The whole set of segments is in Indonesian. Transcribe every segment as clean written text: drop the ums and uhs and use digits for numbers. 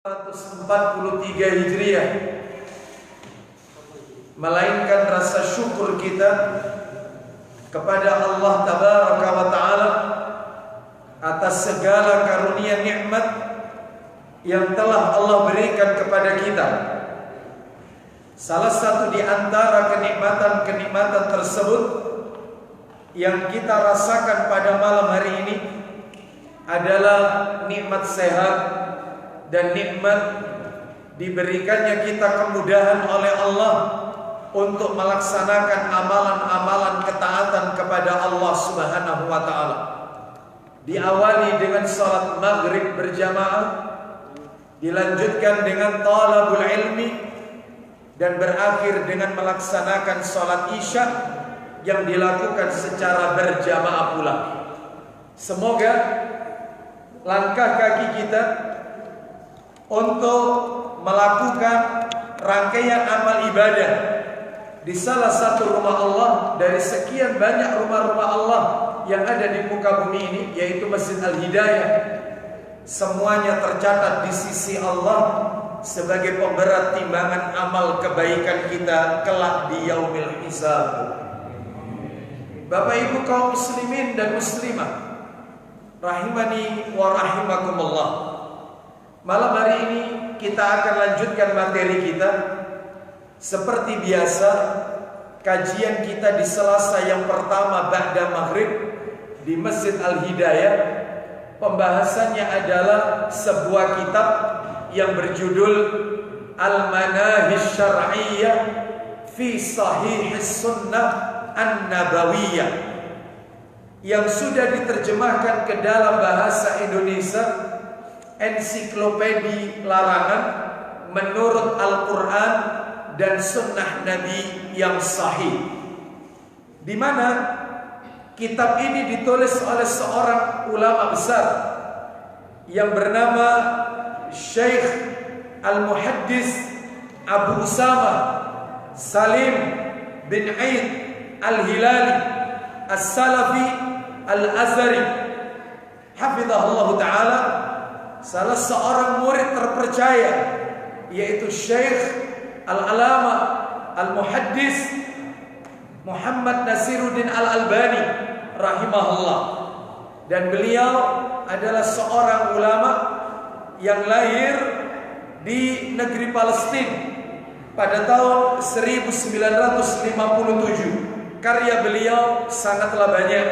143 Hijriah, melainkan rasa syukur kita kepada Allah Tabaraka wa Ta'ala atas segala karunia nikmat yang telah Allah berikan kepada kita. Salah satu di antara kenikmatan-kenikmatan tersebut yang kita rasakan pada malam hari ini adalah nikmat sehat dan nikmat diberikannya kita kemudahan oleh Allah untuk melaksanakan amalan-amalan ketaatan kepada Allah Subhanahu wa Ta'ala. Diawali dengan salat maghrib berjamaah, dilanjutkan dengan talabul ilmi, dan berakhir dengan melaksanakan salat isya yang dilakukan secara berjamaah pula. Semoga langkah kaki kita untuk melakukan rangkaian amal ibadah di salah satu rumah Allah dari sekian banyak rumah-rumah Allah yang ada di muka bumi ini, yaitu Masjid Al-Hidayah, semuanya tercatat di sisi Allah sebagai pemberat timbangan amal kebaikan kita kelak di yaumil hisab. Bapak Ibu kaum muslimin dan muslimah rahimani wa rahimakumullah, malam hari ini kita akan lanjutkan materi kita. Seperti biasa, kajian kita di Selasa yang pertama ba'da maghrib di Masjid Al-Hidayah, pembahasannya adalah sebuah kitab yang berjudul Al-Manahij Syar'iyyah fi Sahih Sunnah An-Nabawiyah, yang sudah diterjemahkan ke dalam bahasa Indonesia, ensiklopedi larangan menurut Al-Quran dan Sunnah Nabi yang sahih, di mana kitab ini ditulis oleh seorang ulama besar yang bernama Syekh Al-Muhaddis Abu Usama Salim bin Aid Al-Hilali As-Salafi Al-Azhari hafizahullah ta'ala, salah seorang murid terpercaya, yaitu Syekh Al-Alama Al-Muhaddis Muhammad Nasiruddin Al-Albani rahimahullah. Dan beliau adalah seorang ulama yang lahir di negeri Palestina pada tahun 1957. Karya beliau sangatlah banyak.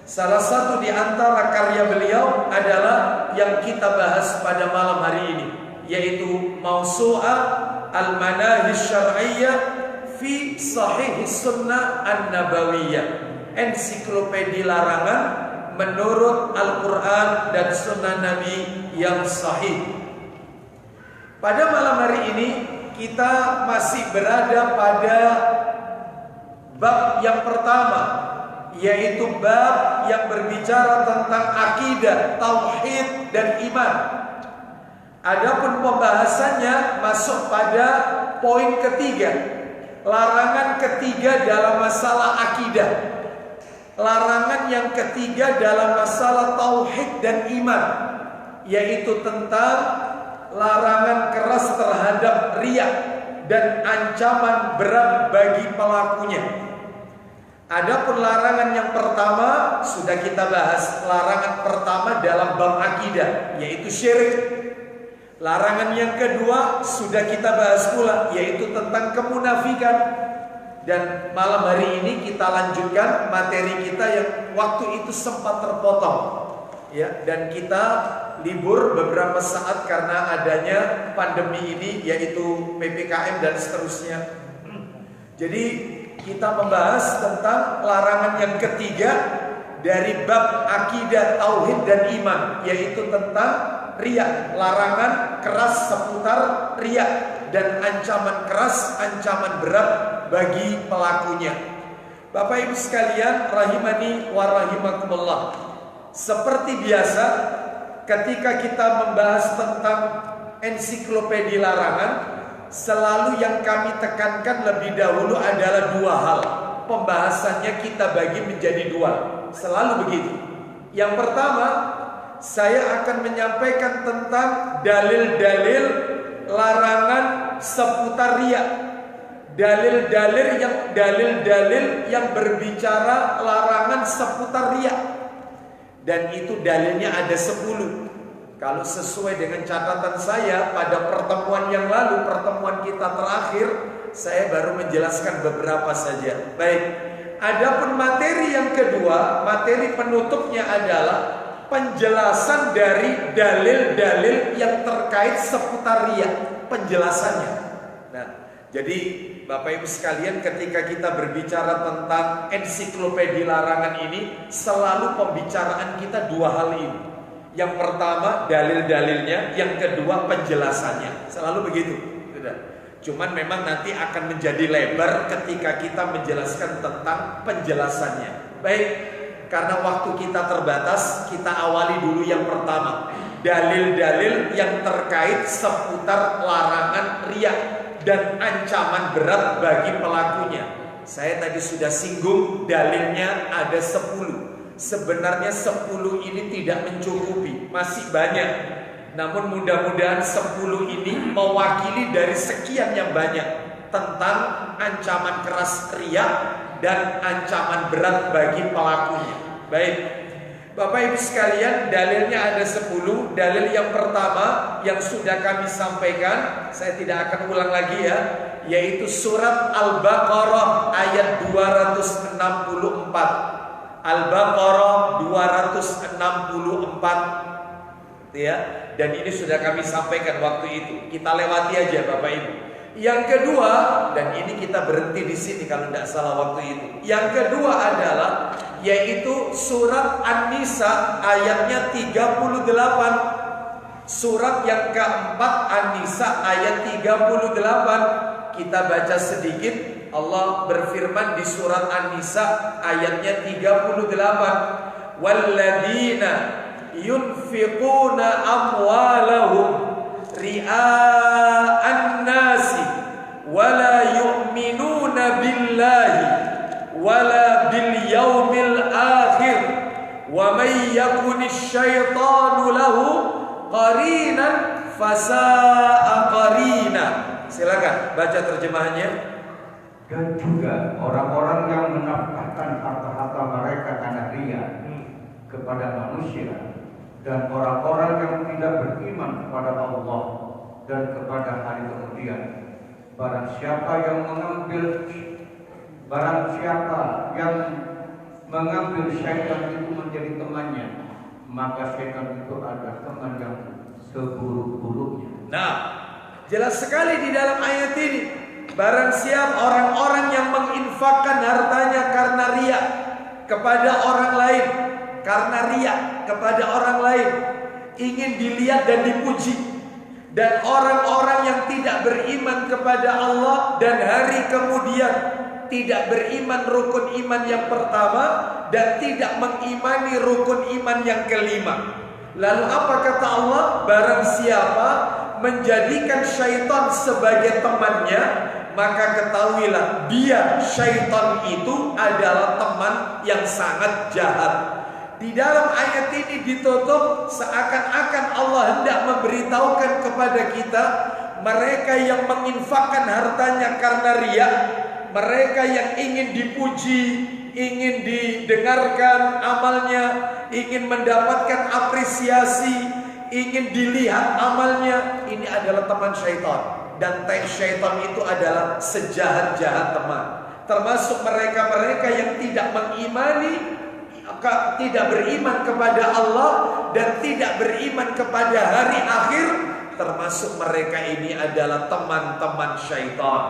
Salah satu di antara karya beliau adalah yang kita bahas pada malam hari ini, yaitu Mausu'ah Al-Manahij Syar'iyyah fi Sahih Sunnah An-Nabawiyah, ensiklopedi larangan menurut Al-Quran dan Sunnah Nabi yang sahih. Pada malam hari ini kita masih berada pada bab yang pertama, yaitu bab yang berbicara tentang akidah, tauhid dan iman. Adapun pembahasannya masuk pada poin ketiga, larangan ketiga dalam masalah akidah, larangan yang ketiga dalam masalah tauhid dan iman, yaitu tentang larangan keras terhadap riya dan ancaman berat bagi pelakunya. Adapun larangan yang pertama sudah kita bahas, larangan pertama dalam bab akidah, yaitu syirik. Larangan yang kedua sudah kita bahas pula, yaitu tentang kemunafikan. Dan malam hari ini kita lanjutkan materi kita yang waktu itu sempat terpotong, ya, dan kita libur beberapa saat karena adanya pandemi ini, yaitu PPKM dan seterusnya. Jadi kita membahas tentang larangan yang ketiga dari bab akidah, tauhid dan iman, yaitu tentang riya, larangan keras seputar riya dan ancaman keras, ancaman berat bagi pelakunya. Bapak Ibu sekalian rahimani wa rahimakumullah, seperti biasa ketika kita membahas tentang ensiklopedi larangan, selalu yang kami tekankan lebih dahulu adalah dua hal. Pembahasannya kita bagi menjadi dua, selalu begitu. Yang pertama, saya akan menyampaikan tentang dalil-dalil larangan seputar riya. Dalil-dalil yang berbicara larangan seputar riya. Dan itu dalilnya ada 10. Kalau sesuai dengan catatan saya pada pertemuan yang lalu, pertemuan kita terakhir, saya baru menjelaskan beberapa saja. Baik, adapun materi yang kedua, materi penutupnya adalah penjelasan dari dalil-dalil yang terkait seputar riya, penjelasannya. Nah, jadi Bapak Ibu sekalian, ketika kita berbicara tentang ensiklopedia larangan ini, selalu pembicaraan kita dua hal ini. Yang pertama dalil-dalilnya, yang kedua penjelasannya. Selalu begitu. Cuman memang nanti akan menjadi lebar ketika kita menjelaskan tentang penjelasannya. Baik, karena waktu kita terbatas, kita awali dulu yang pertama. Dalil-dalil yang terkait seputar larangan riya dan ancaman berat bagi pelakunya. Saya tadi sudah singgung dalilnya ada 10. Sebenarnya 10 ini tidak mencukupi, masih banyak. Namun mudah-mudahan 10 ini mewakili dari sekian yang banyak tentang ancaman keras riya dan ancaman berat bagi pelakunya. Baik, Bapak Ibu sekalian, dalilnya ada 10. Dalil yang pertama yang sudah kami sampaikan, saya tidak akan ulang lagi ya, yaitu surat Al-Baqarah ayat 264. Al-Baqarah 264 ya. Dan ini sudah kami sampaikan waktu itu. Kita lewati aja Bapak Ibu. Yang kedua, dan ini kita berhenti di sini kalau tidak salah waktu itu. Yang kedua adalah yaitu surat An-Nisa ayatnya 38. Surat yang keempat An-Nisa ayat 38. Kita baca sedikit. Allah berfirman di surat An-Nisa ayatnya 38. Walladzina yunfiquna amwalahum ria'an nasi wala yu'minuna billahi wala bil yaumil akhir wa may yakunish syaitanu lahu qarinan fasa'a qarina. Silakan baca terjemahannya. Dan juga orang-orang yang menafkahkan harta-harta mereka karena riya kepada manusia, dan orang-orang yang tidak beriman kepada Allah dan kepada hari kemudian. Barang siapa yang mengambil syaitan itu menjadi temannya, maka syaitan itu adalah teman yang seburuk-buruknya. Nah, jelas sekali di dalam ayat ini. Barang siapa orang-orang yang menginfakkan hartanya karena riya kepada orang lain, karena riya kepada orang lain, ingin dilihat dan dipuji, dan orang-orang yang tidak beriman kepada Allah dan hari kemudian, tidak beriman rukun iman yang pertama dan tidak mengimani rukun iman yang kelima. Lalu apa kata Allah? Barang siapa menjadikan syaitan sebagai temannya, maka ketahuilah dia syaitan itu adalah teman yang sangat jahat. Di dalam ayat ini ditutup seakan-akan Allah hendak memberitahukan kepada kita, mereka yang menginfakkan hartanya karena riya, mereka yang ingin dipuji, ingin didengarkan amalnya, ingin mendapatkan apresiasi, ingin dilihat amalnya, ini adalah teman syaitan. Dan syaitan itu adalah sejahat-jahat teman. Termasuk mereka-mereka yang tidak mengimani, tidak beriman kepada Allah dan tidak beriman kepada hari akhir. Termasuk mereka ini adalah teman-teman syaitan.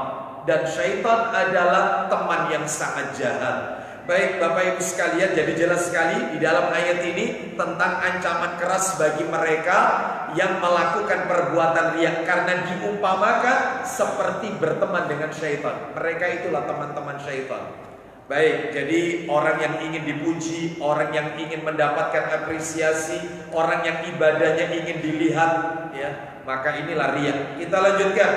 Dan syaitan adalah teman yang sangat jahat. Baik Bapak Ibu sekalian, jadi jelas sekali di dalam ayat ini tentang ancaman keras bagi mereka yang melakukan perbuatan riya, karena diumpamakan seperti berteman dengan syaitan. Mereka itulah teman-teman syaitan. Baik, jadi orang yang ingin dipuji, orang yang ingin mendapatkan apresiasi, orang yang ibadahnya ingin dilihat, ya, maka inilah riya. Kita lanjutkan,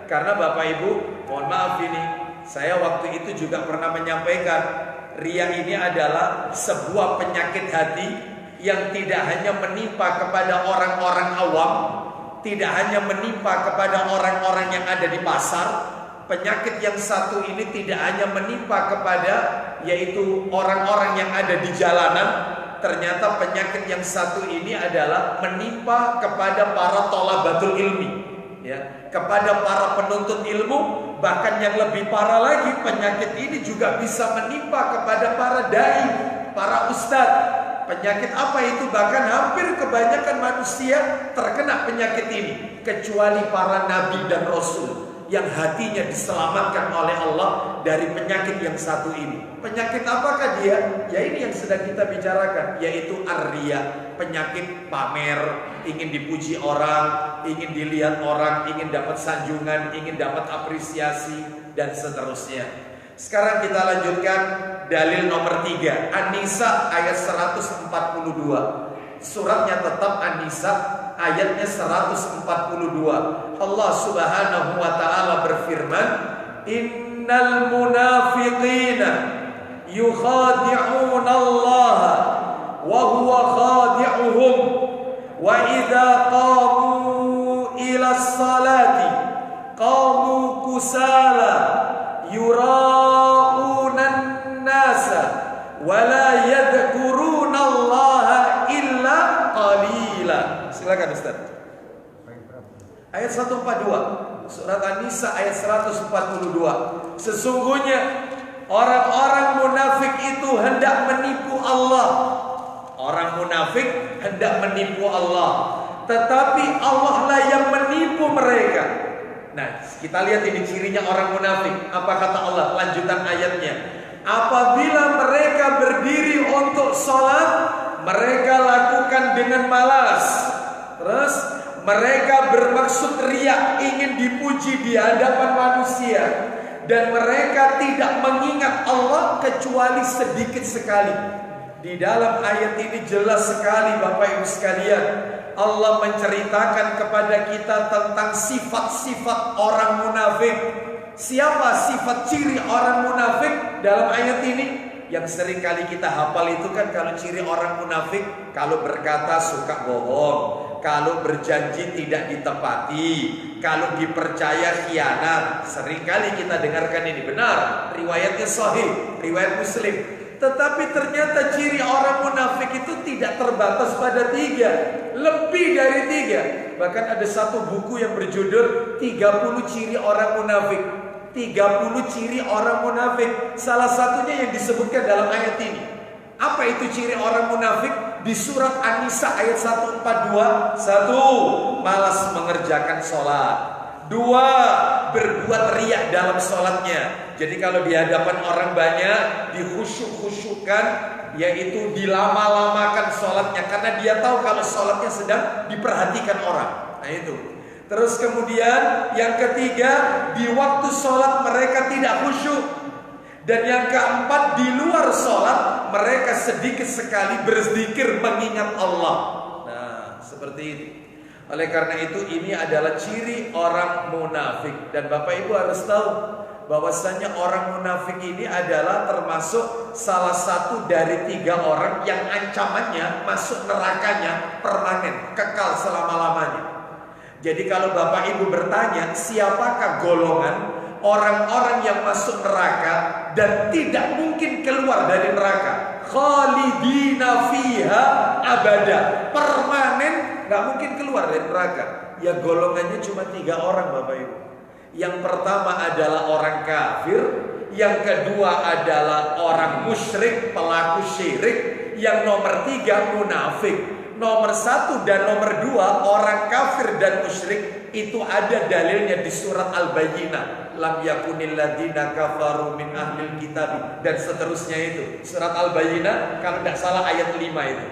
karena Bapak Ibu, mohon maaf ini, saya waktu itu juga pernah menyampaikan, riya ini adalah sebuah penyakit hati yang tidak hanya menimpa kepada orang-orang awam, tidak hanya menimpa kepada orang-orang yang ada di pasar. Penyakit yang satu ini tidak hanya menimpa kepada yaitu orang-orang yang ada di jalanan. Ternyata penyakit yang satu ini adalah menimpa kepada para thalabatul ilmi, ya, kepada para penuntut ilmu. Bahkan yang lebih parah lagi, penyakit ini juga bisa menimpa kepada para dai, para ustadz. Penyakit apa itu? Bahkan hampir kebanyakan manusia terkena penyakit ini, kecuali para nabi dan rasul yang hatinya diselamatkan oleh Allah dari penyakit yang satu ini. Penyakit apakah dia? Ya ini yang sedang kita bicarakan, yaitu ar-riya, penyakit pamer, ingin dipuji orang, ingin dilihat orang, ingin dapat sanjungan, ingin dapat apresiasi, dan seterusnya. Sekarang kita lanjutkan dalil nomor 3, An-Nisa ayat 142. Suratnya tetap An-Nisa, ayatnya 142. Allah Subhanahu wa taala berfirman, "Innal munafiqina yukhadi'una Allah wa huwa khadi'uhum wa idza qamu ila salati qamu kusala yura'una an-nasa wa la yadhkuruna Allah illa qalila." Silakan Ustaz. Ayat 142 surat An-Nisa ayat 142. Sesungguhnya orang-orang munafik itu hendak menipu Allah. Orang munafik hendak menipu Allah, tetapi Allah lah yang menipu mereka. Nah, kita lihat ini cirinya orang munafik. Apa kata Allah? Lanjutan ayatnya. Apabila mereka berdiri untuk sholat, mereka lakukan dengan malas. Terus mereka bermaksud riya, ingin dipuji di hadapan manusia. Dan mereka tidak mengingat Allah kecuali sedikit sekali. Di dalam ayat ini jelas sekali Bapak Ibu sekalian, Allah menceritakan kepada kita tentang sifat-sifat orang munafik. Siapa sifat ciri orang munafik dalam ayat ini? Yang sering kali kita hafal itu kan, kalau ciri orang munafik, kalau berkata suka bohong, kalau berjanji tidak ditepati, kalau dipercaya khianat. Sering kali kita dengarkan ini. Benar, riwayatnya sahih, riwayat Muslim. Tetapi ternyata ciri orang munafik itu tidak terbatas pada 3, lebih dari 3. Bahkan ada satu buku yang berjudul 30 ciri orang munafik. 30 ciri orang munafik. Salah satunya yang disebutkan dalam ayat ini. Apa itu ciri orang munafik? Di surat An-Nisa ayat 142. 1. Malas mengerjakan sholat. 2. Berbuat riya dalam sholatnya. Jadi kalau di hadapan orang banyak, dikhusyuk-khusyukkan, yaitu dilama-lamakan sholatnya, karena dia tahu kalau sholatnya sedang diperhatikan orang. Nah itu. Terus kemudian yang ketiga, di waktu sholat mereka tidak khusyuk. Dan yang keempat, di luar sholat mereka sedikit sekali berzikir mengingat Allah. Nah seperti itu. Oleh karena itu ini adalah ciri orang munafik. Dan Bapak Ibu harus tahu bahwasanya orang munafik ini adalah termasuk salah satu dari 3 orang yang ancamannya masuk nerakanya permanen, kekal selama-lamanya. Jadi kalau Bapak Ibu bertanya, siapakah golongan orang-orang yang masuk neraka dan tidak mungkin keluar dari neraka? Khalidina fiha abada, permanen, gak mungkin keluar dari neraka. Ya golongannya cuma 3 orang Bapak Ibu. Yang pertama adalah orang kafir, yang kedua adalah orang musyrik, pelaku syirik, yang nomor 3 munafik. Nomor 1 dan nomor 2 orang kafir dan musyrik itu ada dalilnya di surat Al-Bayyinah. Lam yakunil ladzina kafaru min ahlil kitab, dan seterusnya itu. Surat Al-Bayyinah kalau tidak salah ayat 5 itu.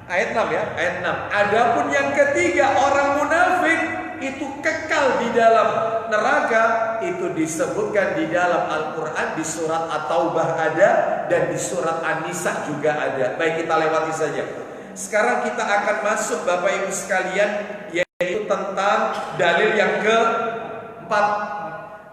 Ayat 6 ya, ayat 6. Adapun yang ketiga orang munafik itu kekal di dalam neraka, itu disebutkan di dalam Al-Quran, di surat At-Taubah ada, dan di surat An-Nisa juga ada. Baik, kita lewati saja. Sekarang kita akan masuk Bapak Ibu sekalian, yaitu tentang dalil yang keempat,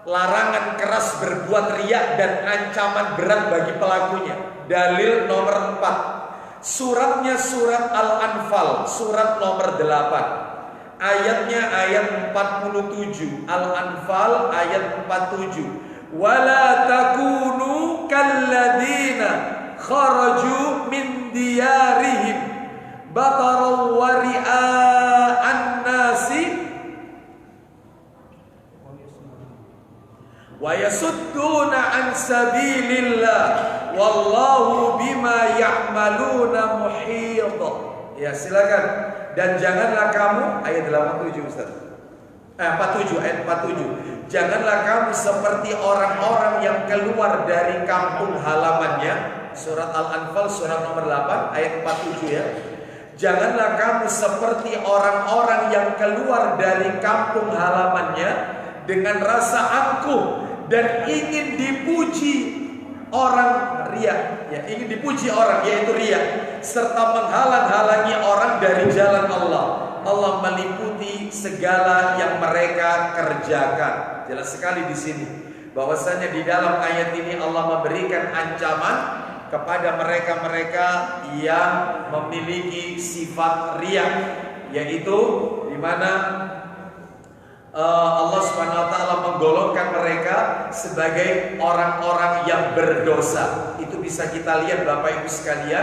larangan keras berbuat riya dan ancaman berat bagi pelakunya. Dalil nomor 4. Suratnya surat Al-Anfal, surat nomor 8. Ayatnya ayat 47. Al-Anfal ayat 47. Wala takunu kalladzina kharaju min diyarihim bataran wa ria'an nasi wa yasudduna an sabilillah wallahu bima ya'maluna muhit. Ya, silakan. Dan janganlah kamu, ayat 87 Ustaz. 47, ayat 47. Janganlah kamu seperti orang-orang yang keluar dari kampung halamannya. Surat Al-Anfal surat nomor 8 ayat 47 ya. Janganlah kamu seperti orang-orang yang keluar dari kampung halamannya dengan rasa angkuh dan ingin dipuji orang riya, ya, ingin dipuji orang, yaitu riya, serta menghalang-halangi orang dari jalan Allah. Allah meliputi segala yang mereka kerjakan. Jelas sekali di sini bahwasanya di dalam ayat ini Allah memberikan ancaman kepada mereka-mereka yang memiliki sifat riya, yaitu di mana Allah Subhanahu wa taala menggolongkan mereka sebagai orang-orang yang berdosa. Itu bisa kita lihat Bapak Ibu sekalian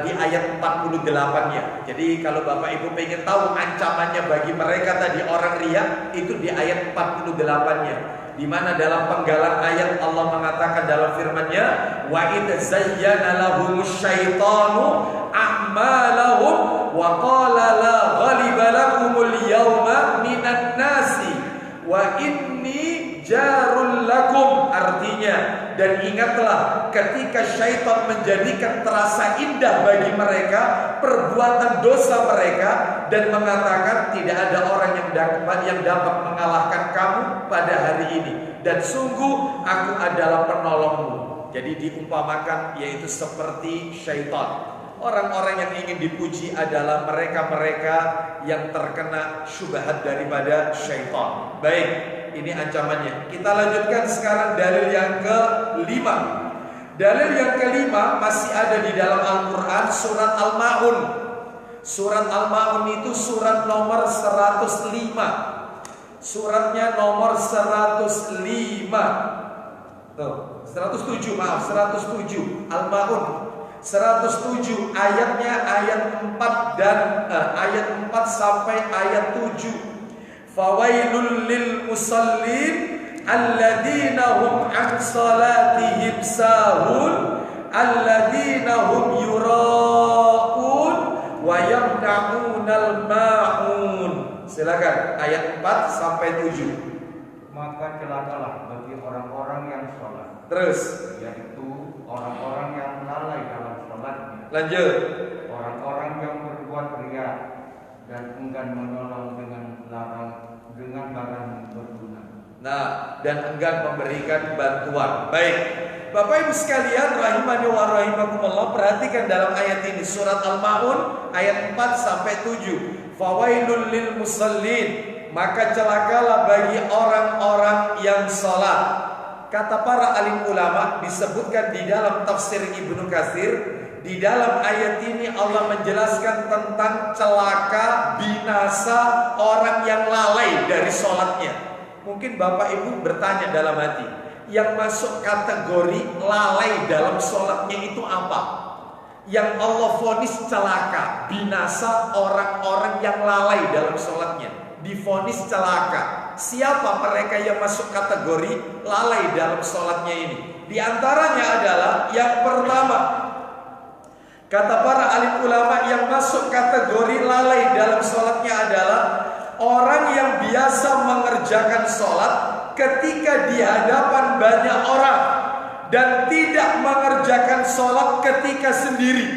di ayat 48-nya. Jadi kalau Bapak Ibu pengen tahu ancamannya bagi mereka tadi orang riya, itu di ayat 48-nya. Di mana dalam penggalan ayat Allah mengatakan dalam firman-Nya, wa idz zayyana lahumus syaitanu a'malahum wa qala la ghaliba lakumul yawma minan nasi wa inni jarul lakum. Artinya, dan ingatlah ketika syaitan menjadikan terasa indah bagi mereka perbuatan dosa mereka dan mengatakan tidak ada orang yang dapat mengalahkan kamu pada hari ini, dan sungguh aku adalah penolongmu. Jadi diumpamakan yaitu seperti syaitan. Orang-orang yang ingin dipuji adalah mereka-mereka yang terkena syubhat daripada syaitan. Baik, ini ancamannya. Kita lanjutkan sekarang dalil yang kelima. Dalil yang kelima masih ada di dalam Al-Quran, surat Al-Ma'un. Surat Al-Ma'un itu surat nomor 105. Suratnya nomor 105. Tuh, 107, maaf, 107. Al-Ma'un 107, ayatnya ayat 4 dan ayat 4 sampai ayat 7. Fawailul lil musallin alladzina hum an salatihim sahun alladzina hum yura'un wa yamna'unal ma'un. Silakan ayat 4 sampai 7. Maka celakalah bagi orang-orang yang sholat, Terus, yaitu orang-orang yang lalai dalam sholatnya, lanjut. orang-orang yang berbuat riya dan enggan menolong dengan barang berguna. Nah, dan enggan memberikan bantuan. Baik, Bapak Ibu sekalian rahimani wa rahimakumullah, perhatikan dalam ayat ini surat Al-Ma'un ayat 4 sampai 7. Fawailul lil musallin, maka celakalah bagi orang-orang yang salat. Kata para alim ulama, disebutkan di dalam tafsir Ibnu Katsir, di dalam ayat ini Allah menjelaskan tentang celaka, binasa orang yang lalai dari sholatnya. Mungkin Bapak Ibu bertanya dalam hati, yang masuk kategori lalai dalam sholatnya itu apa? Yang Allah vonis celaka, binasa orang-orang yang lalai dalam sholatnya, divonis celaka. Siapa mereka yang masuk kategori lalai dalam sholatnya ini? Di antaranya adalah yang pertama, kata para alim ulama, yang masuk kategori lalai dalam sholatnya adalah orang yang biasa mengerjakan sholat ketika di hadapan banyak orang dan tidak mengerjakan sholat ketika sendiri.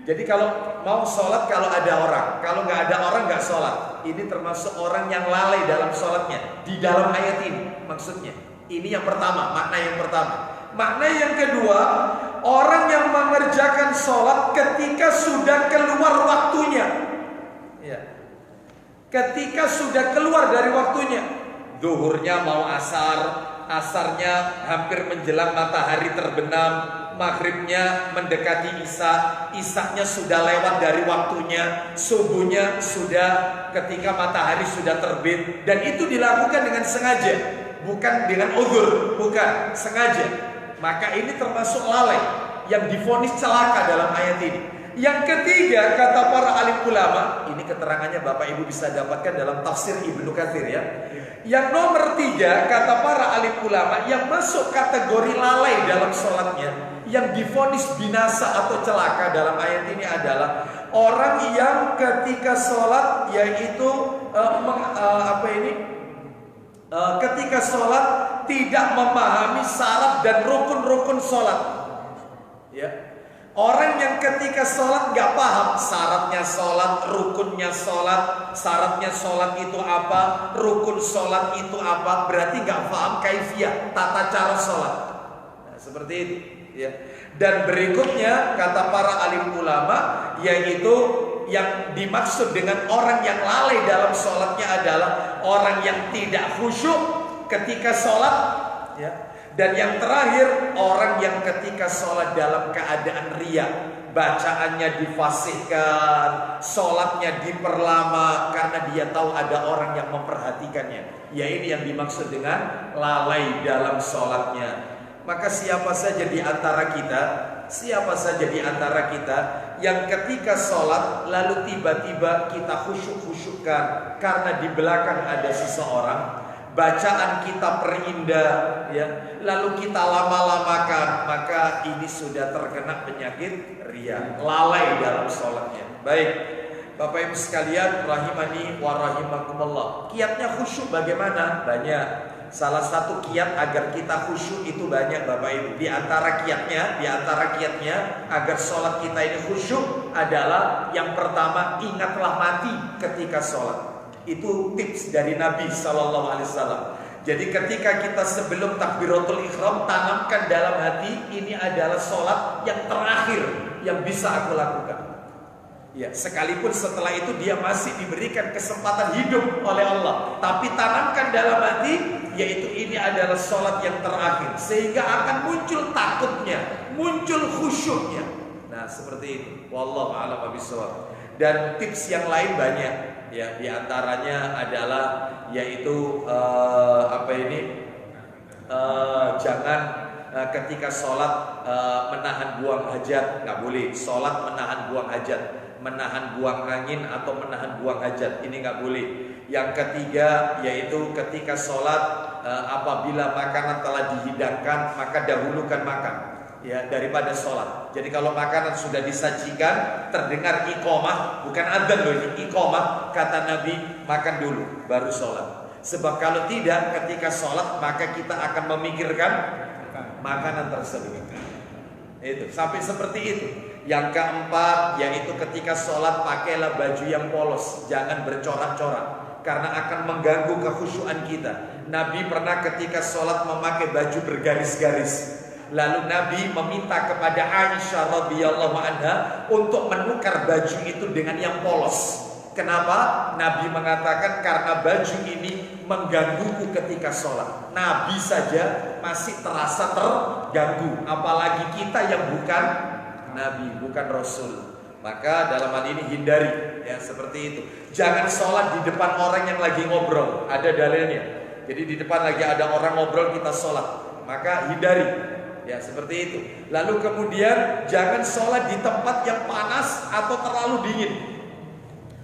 Jadi kalau mau sholat kalau ada orang, kalau nggak ada orang nggak sholat. Ini termasuk orang yang lalai dalam sholatnya. Di dalam ayat ini maksudnya. Ini yang pertama, makna yang pertama. Makna yang kedua, orang yang mengerjakan sholat ketika sudah keluar waktunya. Ya. Ketika sudah keluar dari waktunya. Zuhurnya mau asar, asarnya hampir menjelang matahari terbenam, maghribnya mendekati isya, isyanya sudah lewat dari waktunya, subuhnya sudah ketika matahari sudah terbit, dan itu dilakukan dengan sengaja, bukan dengan uzur, bukan sengaja. Maka ini termasuk lalai yang divonis celaka dalam ayat ini. Yang ketiga, kata para alim ulama, ini keterangannya Bapak Ibu bisa dapatkan dalam tafsir Ibnu Katsir ya. Yang nomor 3, kata para alim ulama, yang masuk kategori lalai dalam sholatnya, yang divonis binasa atau celaka dalam ayat ini adalah orang yang ketika sholat, yaitu ketika sholat tidak memahami syarat dan rukun-rukun sholat. Ya. Orang yang ketika sholat gak paham syaratnya sholat, rukunnya sholat, syaratnya sholat itu apa, rukun sholat itu apa, berarti gak paham kaifiyah, tata cara sholat. Nah, seperti itu ya. Dan berikutnya kata para alim ulama, yaitu yang dimaksud dengan orang yang lalai dalam sholatnya adalah orang yang tidak khusyuk ketika sholat ya. Dan yang terakhir, orang yang ketika sholat dalam keadaan riya, bacaannya difasihkan, sholatnya diperlama karena dia tahu ada orang yang memperhatikannya. Ya, ini yang dimaksud dengan lalai dalam sholatnya. Maka siapa saja di antara kita yang ketika sholat lalu tiba-tiba kita khusyuk-khusyukkan karena di belakang ada seseorang, bacaan kita perindah ya, lalu kita lama-lamakan, maka ini sudah terkena penyakit riya, lalai dalam sholatnya. Baik, Bapak Ibu sekalian rahimani wa rahimakumullah. Kiatnya khusyuk bagaimana? Banyak. Salah satu kiat agar kita khusyuk itu banyak Bapak Ibu. Di antara kiatnya agar sholat kita ini khusyuk adalah yang pertama, ingatlah mati ketika sholat. Itu tips dari Nabi SAW. Jadi ketika kita sebelum takbiratul ihram, tanamkan dalam hati, ini adalah sholat yang terakhir yang bisa aku lakukan. Ya, sekalipun setelah itu dia masih diberikan kesempatan hidup oleh Allah, tapi tanamkan dalam hati, yaitu ini adalah sholat yang terakhir, sehingga akan muncul takutnya, muncul khusyuknya. Nah, seperti itu. Wallahu a'lam bishawab. Dan tips yang lain banyak. Ya, diantaranya adalah yaitu jangan ketika sholat menahan buang hajat, nggak boleh. Sholat menahan buang hajat, menahan buang angin atau menahan buang hajat, ini nggak boleh. Yang ketiga yaitu ketika sholat apabila makanan telah dihidangkan, maka dahulukan makan ya daripada sholat. Jadi kalau makanan sudah disajikan, terdengar iqamah, bukan adzan loh, ini iqamah, kata Nabi, makan dulu baru sholat. Sebab kalau tidak, ketika sholat maka kita akan memikirkan makanan tersebut. Itu sampai seperti itu. Yang keempat yaitu ketika sholat pakailah baju yang polos, jangan bercorak-corak, karena akan mengganggu kekhusyuan kita. Nabi pernah ketika sholat memakai baju bergaris-garis. Lalu Nabi meminta kepada Aisyah radhiyallahu anha untuk menukar baju itu dengan yang polos. Kenapa? Nabi mengatakan karena baju ini menggangguku ketika sholat. Nabi saja masih terasa terganggu, apalagi kita yang bukan Nabi, bukan Rasul. Maka dalam hal ini hindari ya seperti itu. Jangan sholat di depan orang yang lagi ngobrol. Ada dalilnya. Jadi di depan lagi ada orang ngobrol kita sholat, maka hindari. Ya seperti itu. Lalu kemudian jangan sholat di tempat yang panas atau terlalu dingin.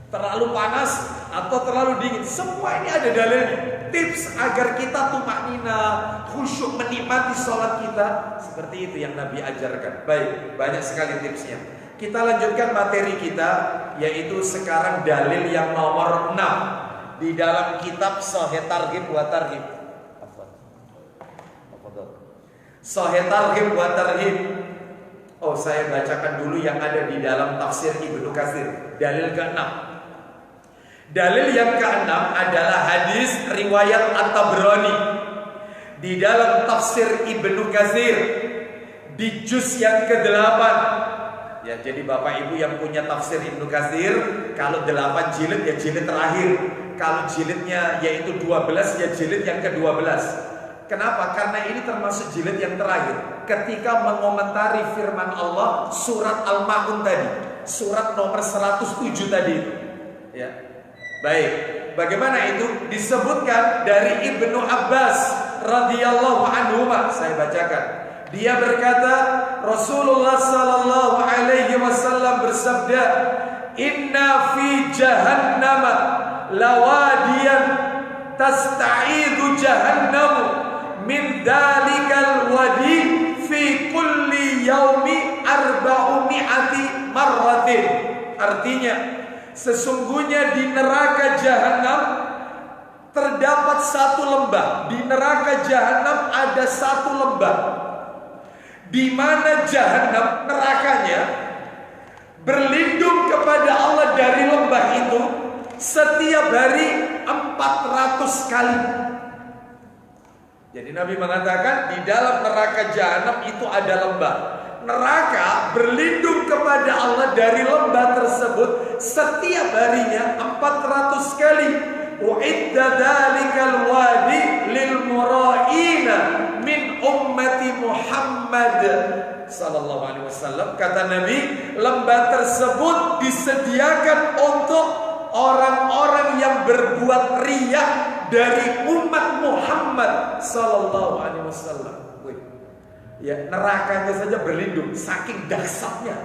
Terlalu panas atau terlalu dingin. Semua ini ada dalilnya. Tips agar kita tumaknina, khusyuk menikmati sholat kita. Seperti itu yang Nabi ajarkan. Baik, banyak sekali tipsnya. Kita lanjutkan materi kita, yaitu sekarang dalil yang nomor 6 di dalam kitab Sahih Targhib wa Tarhib. Sahih Targhib wa Tarhib. Oh, saya bacakan dulu yang ada di dalam tafsir Ibnu Katsir. Dalil ke-6. Dalil yang ke-6 adalah hadis riwayat At-Tabrani di dalam tafsir Ibnu Katsir di juz yang ke-8. Ya, jadi Bapak Ibu yang punya tafsir Ibnu Katsir, kalau 8 jilid ya jilid terakhir. kalau jilidnya yaitu 12 ya jilid yang ke-12. Kenapa? Karena ini termasuk jilid yang terakhir ketika mengomentari firman Allah surat Al-Ma'un tadi, surat nomor 107 tadi itu. Ya. Baik, bagaimana itu? Disebutkan dari Ibnu Abbas radhiyallahu anhu, saya bacakan. Dia berkata, Rasulullah sallallahu alaihi wasallam bersabda, "Inna fi jahannam lawadiyan tasta'idu jahannamu min dalikal wadi fi kulli yaumi 400 marratin." Artinya, sesungguhnya di neraka jahanam terdapat satu lembah. Di neraka jahanam ada satu lembah, di mana jahanam nerakanya berlindung kepada Allah dari lembah itu setiap hari 400 kali. Jadi Nabi mengatakan di dalam neraka jahanam itu ada lembah. Neraka berlindung kepada Allah dari lembah tersebut setiap harinya 400 kali. U'idda dzalikal wadi lil mura'ina min ummati Muhammad sallallahu alaihi wasallam. Kata Nabi, lembah tersebut disediakan untuk orang-orang yang berbuat riya dari umat Muhammad sallallahu alaihi wasallam. Ya, nerakanya saja berlindung, saking dahsyatnya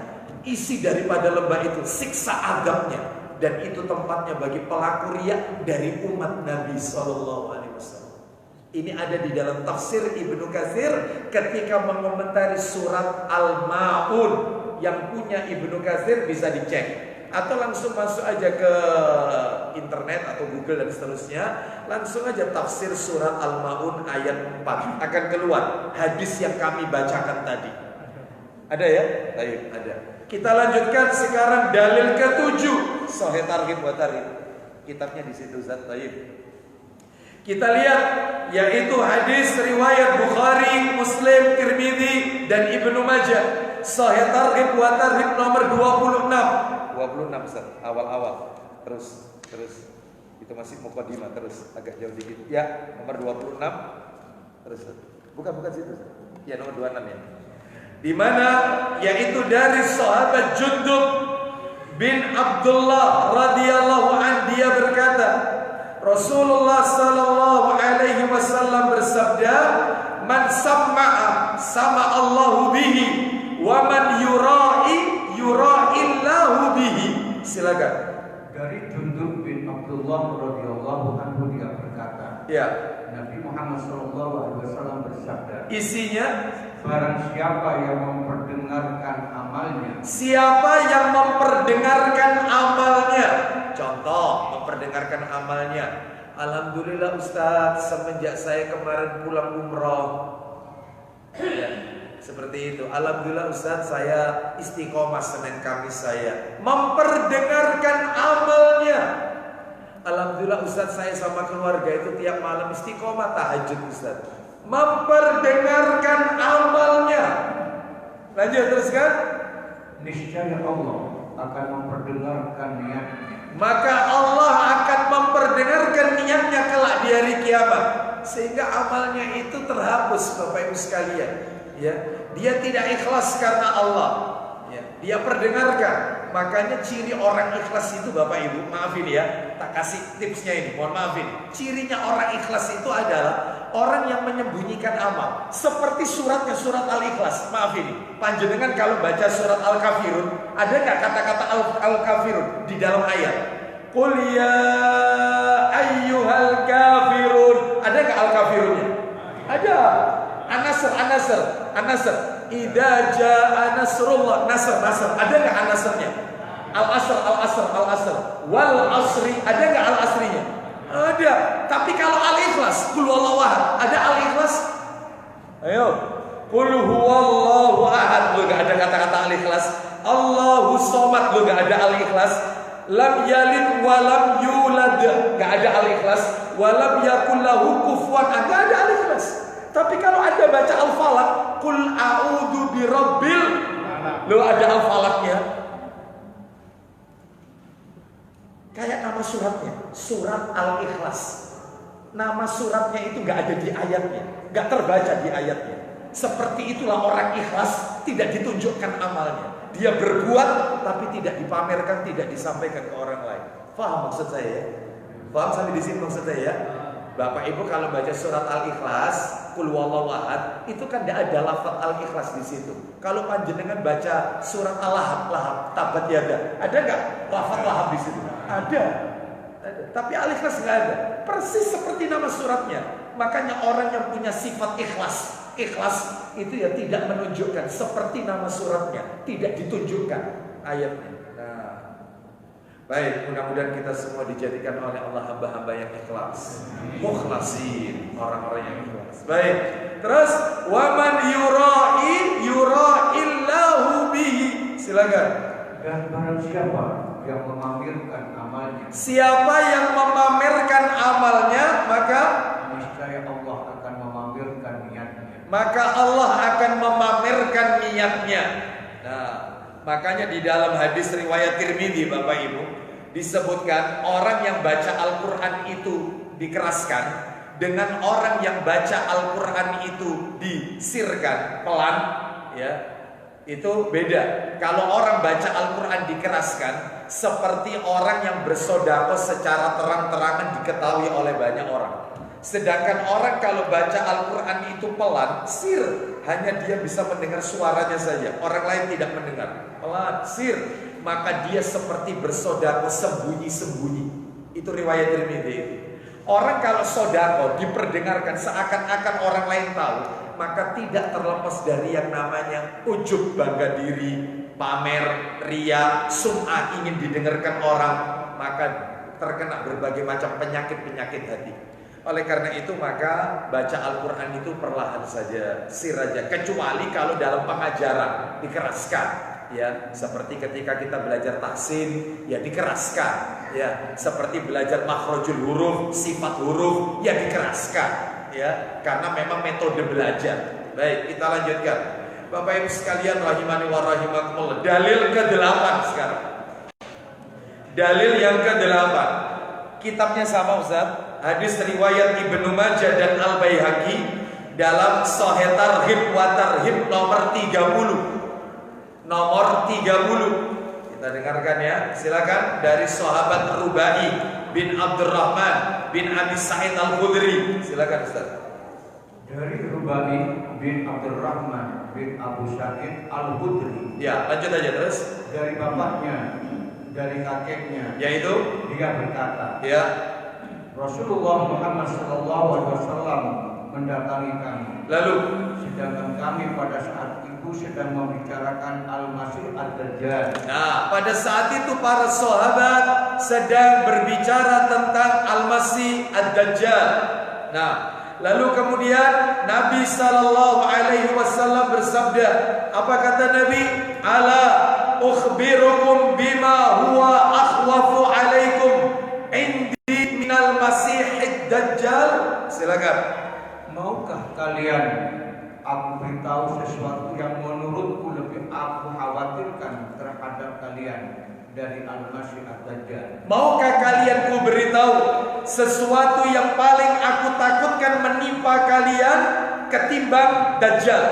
isi daripada lembah itu, siksa azabnya, dan itu tempatnya bagi pelaku riya dari umat Nabi sallallahu alaihi wasallam. Ini ada di dalam tafsir Ibnu Katsir ketika mengomentari surat Al-Ma'un. Yang punya Ibnu Katsir bisa dicek atau langsung masuk aja ke internet atau Google dan seterusnya, langsung aja tafsir surat Al-Ma'un ayat 4 akan keluar hadis yang kami bacakan tadi. Ada ya? Baik, ada. Kita lanjutkan sekarang dalil ke-7, Sahih Targhib wa Tarhib. Kitabnya di situ Ustaz. Baik. Kita lihat yaitu hadis riwayat Bukhari, Muslim, Tirmidzi dan Ibnu Majah. Sahih Targhib wa Tarhib nomor 26 Ustaz, awal-awal. Terus itu masih mukadimah, terus agak jauh dikit. Ya, nomor 26. Terus bukan situ. Ya, nomor 26 ya. Di mana yaitu dari sahabat Jundub bin Abdullah radhiyallahu an, dia berkata, Rasulullah sallallahu alaihi wasallam bersabda, "Man samma'a sama Allahu bihi wa man yura'illahu bihi." Silakan. Dari Jundub bin Abdullah radhiyallahu anhu dia berkata, ya, Nabi Muhammad sallallahu alaihi wasallam bersabda, isinya, barang siapa yang memperdengarkan amalnya. Siapa yang memperdengarkan amalnya? Contoh, memperdengarkan amalnya. Alhamdulillah Ustaz, semenjak saya kemarin pulang umroh, ya, seperti itu. Alhamdulillah Ustaz, saya istiqomah Senin Kamis saya. Memperdengarkan amalnya. Alhamdulillah Ustaz, saya sama keluarga itu tiap malam istiqomah tahajud Ustaz. Memperdengarkan amalnya. Lanjut teruskan. Niscaya Allah akan memperdengarkan niatnya. Maka Allah akan memperdengarkan niatnya kelak di hari kiamat, sehingga amalnya itu terhapus, Bapak Ibu sekalian. Ya, dia tidak ikhlas karena Allah. Ya, dia perdengarkan. Makanya ciri orang ikhlas itu, Bapak Ibu, maafin ya, tak kasih tipsnya ini, mohon maafin. Cirinya orang ikhlas itu adalah orang yang menyembunyikan amal. Seperti surat Al-Ikhlas. Maaf ini, panjenengan kalau baca surat Al-Kafirun, ada nggak kata-kata Al-Kafirun di dalam ayat? Qul ya ayyuhal kafirun. Ada nggak Al-Kafirunnya? Ada. An-Nasr. Idza jaa nasrullah. Nasr. Ada nggak An-Nasrnya? Al-Asr. Wal asri. Ada nggak Al-Asrinya? Ada. Tapi kalau Al-Ikhlas, Qul huwallahu ahad, ada Al-Ikhlas? Ayo. Qul huwallahu ahad, lu enggak ada kata-kata Al-Ikhlas. Allahu somad, lu enggak ada Al-Ikhlas. Lam yalid wa lam yulad, enggak ada Al-Ikhlas. Wa lam yakul lahu kufuwan, enggak ada Al-Ikhlas. Tapi kalau ada baca Al-Falaq, Qul a'udzu birabbil, lu ada Al-Falaqnya. Kayak nama suratnya, surat Al-Ikhlas. Nama suratnya itu gak ada di ayatnya, gak terbaca di ayatnya. Seperti itulah orang ikhlas, tidak ditunjukkan amalnya. Dia berbuat tapi tidak dipamerkan, tidak disampaikan ke orang lain. Faham maksud saya ya? Faham sampai di sini maksud saya ya? Bapak Ibu kalau baca surat Al-Ikhlas, Qul huwallahu ahad, itu kan tidak ada lafaz Al-Ikhlas di situ. Kalau panjenengan baca surat Al-Lahab, tabat yada, ada nggak lafaz Lahab di situ? Ada. Tapi Al-Ikhlas nggak ada. Persis seperti nama suratnya. Makanya orang yang punya sifat ikhlas itu ya tidak menunjukkan, seperti nama suratnya, tidak ditunjukkan ayatnya. Nah, baik, mudah-mudahan kita semua dijadikan oleh Allah hamba-hamba yang ikhlas, mukhlasin, orang-orang yang ikhlas. Baik, terus waman yura'illahu bihi. Silakan. Dan barang siapa yang memamerkan amalnya, siapa yang memamerkan amalnya, maka niscaya Allah akan memamerkan niatnya. Maka Allah akan memamerkan niatnya. Nah, makanya di dalam hadis riwayat Tirmidzi, Bapak Ibu, disebutkan orang yang baca Al-Quran itu dikeraskan dengan orang yang baca Al-Quran itu disirkan pelan, ya, itu beda. Kalau orang baca Al-Quran dikeraskan, seperti orang yang bersedekah secara terang-terangan diketahui oleh banyak orang. Sedangkan orang kalau baca Al-Quran itu pelan, sir, hanya dia bisa mendengar suaranya saja, orang lain tidak mendengar. Pelan, sir, maka dia seperti bersedekah sembunyi-sembunyi. Itu riwayat Tirmidzi. Orang kalau sedekah diperdengarkan seakan-akan orang lain tahu, maka tidak terlepas dari yang namanya ujub, bangga diri, pamer, ria, sum'ah, ingin didengarkan orang, maka terkena berbagai macam penyakit-penyakit hati. Oleh karena itu maka baca Al-Quran itu perlahan saja, sir saja, kecuali kalau dalam pengajaran dikeraskan, ya, seperti ketika kita belajar tahsin, ya dikeraskan, ya, seperti belajar makhrajul huruf, sifat huruf, ya dikeraskan, ya, karena memang metode belajar. Baik, kita lanjutkan. Bapak Ibu sekalian rahimani wa rahimakumullah. Dalil ke-8 sekarang. Dalil yang ke-8. Kitabnya sama Ustaz. Hadis riwayat Ibnu Majah dan Al-Baihaqi dalam Sahih Targhib wa Tarhib nomor 30. Nomor 30. Kita dengarkan ya. Silakan dari sahabat Rubai bin Abdurrahman bin Abi Sa'id Al-Khudri. Silakan Ustaz. Dari Rubai bin Abdurrahman bin Abu Sa'id Al-Khudri. Ya, lanjut aja terus. Dari bapaknya, dari kakeknya, yaitu dia berkata, ya, Rasulullah Muhammad SAW mendatangi kami. Lalu, sedangkan kami pada saat itu sedang membicarakan Al-Masih Ad-Dajjal. Nah, pada saat itu para sahabat sedang berbicara tentang Al-Masih Ad-Dajjal. Nah, lalu kemudian Nabi SAW bersabda, apa kata Nabi? Ala ukhbirukum bima huwa akhwafu alaikum indi minal Masihid Dajjal. Silakan. Maukah kalian aku beritahu sesuatu yang menurutku lebih aku khawatirkan terhadap kalian dari Al-Masih Ad-Dajjal? Maukah kalian ku beritahu sesuatu yang paling aku takutkan menimpa kalian ketimbang Dajjal?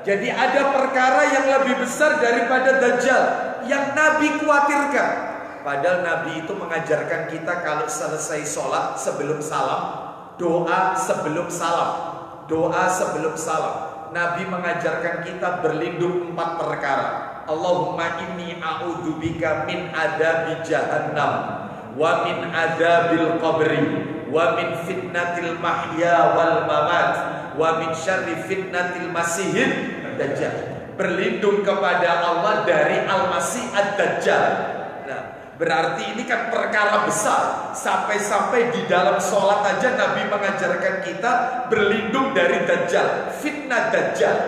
Jadi ada perkara yang lebih besar daripada Dajjal yang Nabi khawatirkan. Padahal Nabi itu mengajarkan kita kalau selesai sholat sebelum salam, doa sebelum salam. Doa sebelum salam. Nabi mengajarkan kita berlindung 4 perkara. Allahumma inni a'udzubika min adabi jahannam, wa min adabil qabri, wa min fitnatil mahya wal mamat, wa min syarri fitnatil masihid dajjal. Berlindung kepada Allah dari Al-Masih Ad-Dajjal. Nah, berarti ini kan perkara besar. Sampai-sampai di dalam sholat aja Nabi mengajarkan kita berlindung dari Dajjal, fitnah Dajjal.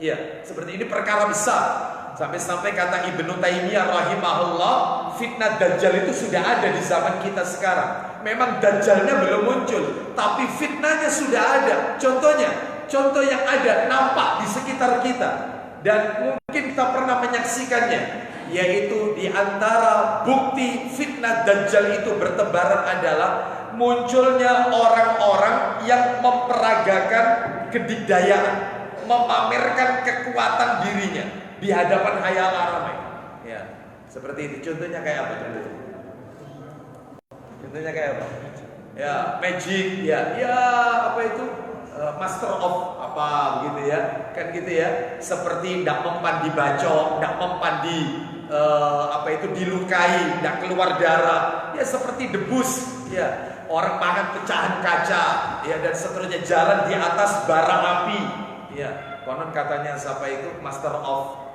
Ya, seperti ini perkara besar. Sampai-sampai kata Ibnu Taimiyah rahimahullah, fitnah Dajjal itu sudah ada di zaman kita sekarang. Memang Dajjalnya belum muncul, tapi fitnahnya sudah ada. Contoh yang ada nampak di sekitar kita, dan mungkin kita pernah menyaksikannya. yaitu di antara bukti fitnah Dajjal itu bertebaran adalah munculnya orang-orang yang memperagakan kedikdayaan, memamerkan kekuatan dirinya di hadapan khayal ramai. Ya, seperti itu. Contohnya kayak apa? Contohnya kayak apa? Ya, magic, ya apa itu? Master of apa gitu ya, kan gitu ya. Seperti tidak mempan dibacok, tidak mempan di apa itu dilukai, tidak keluar darah. Ya seperti debus, ya. Orang makan pecahan kaca, ya, dan seterusnya, jalan di atas bara api, ya. Konon katanya siapa itu Master of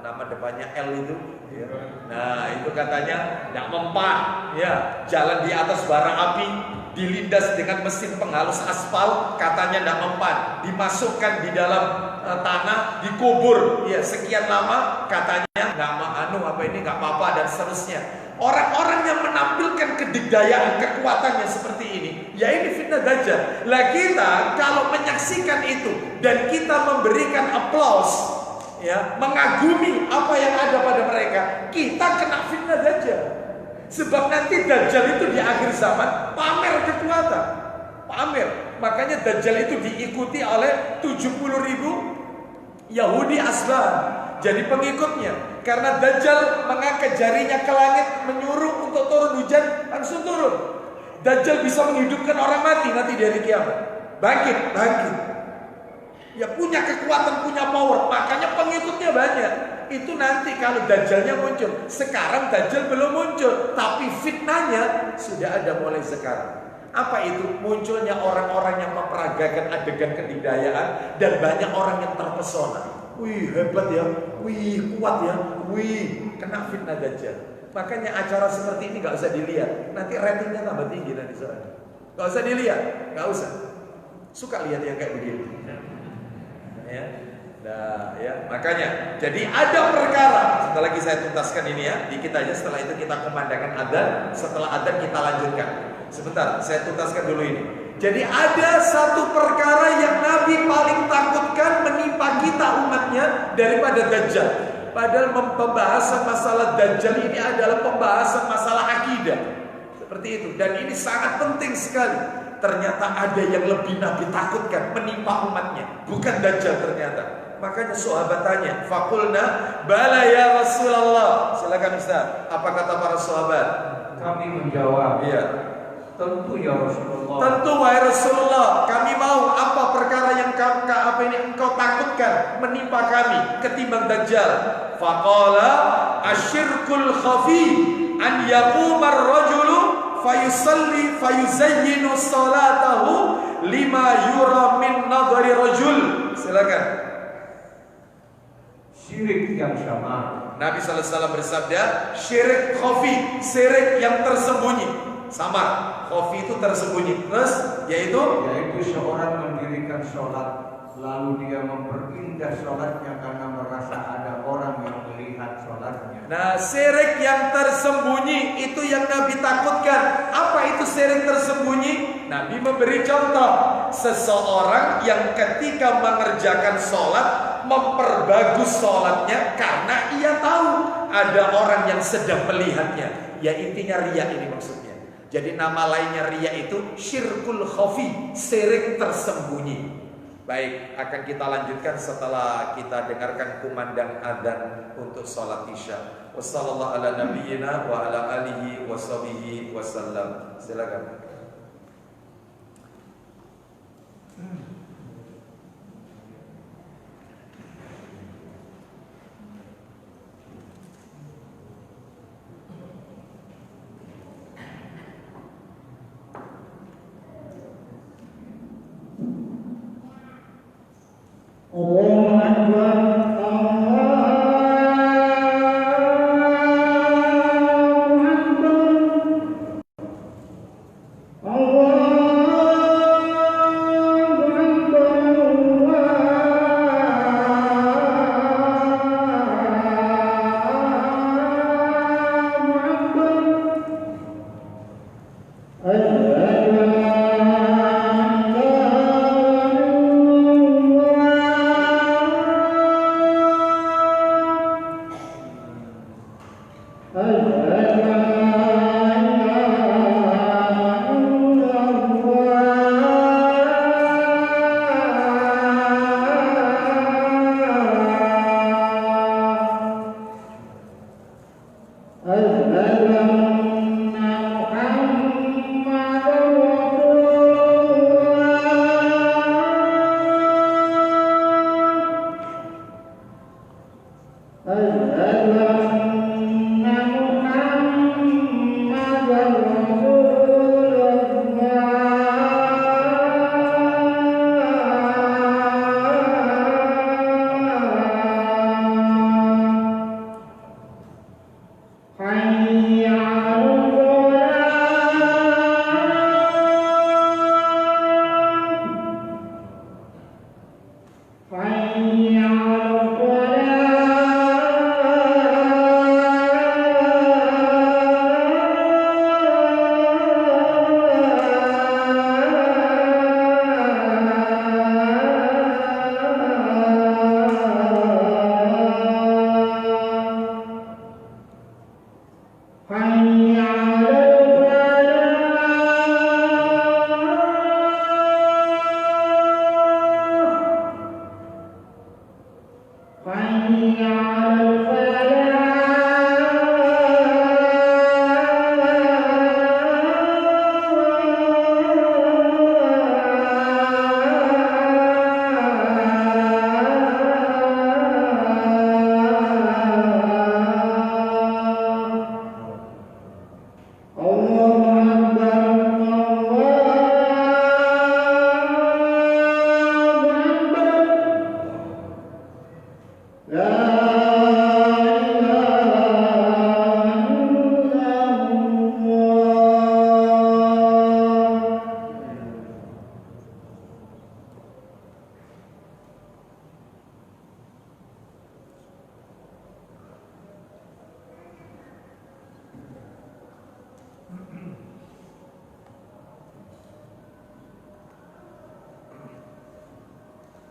nama depannya L itu, ya. Nah itu katanya tidak mempan, ya, jalan di atas bara api, dilindas dengan mesin penghalus aspal, katanya tidak mempan, dimasukkan di dalam tanah, dikubur, ya sekian lama, katanya nggak apa-apa dan seterusnya. Orang-orang yang menampilkan kedikdayaan kekuatannya seperti ini, ya ini fitnah Dajjal. Lah kita kalau menyaksikan itu dan kita memberikan applause, ya, mengagumi apa yang ada pada mereka, kita kena fitnah Dajjal. Sebab nanti Dajjal itu di akhir zaman pamer kekuatan, pamer. Makanya Dajjal itu diikuti oleh 70.000 Yahudi aslan jadi pengikutnya. Karena Dajjal mengangkat jarinya ke langit, menyuruh untuk turun hujan, langsung turun. Dajjal bisa menghidupkan orang mati nanti di hari kiamat. Bangkit. Ya punya kekuatan, punya power. Makanya pengikutnya banyak. Itu nanti kalau Dajjalnya muncul. Sekarang Dajjal belum muncul, tapi fitnahnya sudah ada mulai sekarang. Apa itu? Munculnya orang-orang yang memperagakan adegan kedikdayaan dan banyak orang yang terpesona. Wih hebat ya, wih kuat ya, wih kena fitnah Dajjal. Makanya acara seperti ini gak usah dilihat, nanti ratingnya tambah tinggi nanti soalnya. Gak usah dilihat, gak usah. Suka lihat yang kayak begini. Ya, nah, ya makanya. Jadi ada perkara. Setelah lagi saya tuntaskan ini ya, dikit aja. Setelah itu kita kumandangkan adzan. Setelah adzan kita lanjutkan. Sebentar, saya tuntaskan dulu ini. Jadi ada satu perkara yang Nabi paling takutkan menimpa kita umatnya daripada Dajjal. Padahal pembahasan masalah Dajjal ini adalah pembahasan masalah akidah. Seperti itu. Dan ini sangat penting sekali. Ternyata ada yang lebih Nabi takutkan menimpa umatnya. Bukan Dajjal ternyata. Makanya sahabat tanya, Fakulna bala ya Rasulullah. Silakan Ustaz. Apa kata para sahabat? Kami menjawab, iya, tentu ya Rasulullah. Tentu wahai Rasulullah, kami mau apa perkara yang engkau takutkan menimpa kami ketimbang Dajjal. Faqala asyirkul khafi an yaquma ar-rajulu fayusalli fayuzayyinu salatahu lima yura min nadhari rajul. Silakan. Syirik yang sama. Nabi sallallahu alaihi wasallam bersabda, syirik khafi, syirik yang tersembunyi. Sama, khafi itu tersembunyi. Terus yaitu seorang mendirikan sholat lalu dia memperindah sholatnya karena merasa ada orang yang melihat sholatnya. Nah, syirik yang tersembunyi itu yang Nabi takutkan. Apa itu syirik tersembunyi? Nabi memberi contoh. Seseorang yang ketika mengerjakan sholat memperbagus sholatnya karena ia tahu ada orang yang sedang melihatnya. Ya intinya riya ini maksudnya. Jadi nama lainnya riya itu syirkul khafi, syirik tersembunyi. Baik, akan kita lanjutkan setelah kita dengarkan kumandang adzan untuk sholat isya. Wassallallahu ala nabiyyina wa ala alihi washabihi wasallam. Silakan. Allahu Akbar.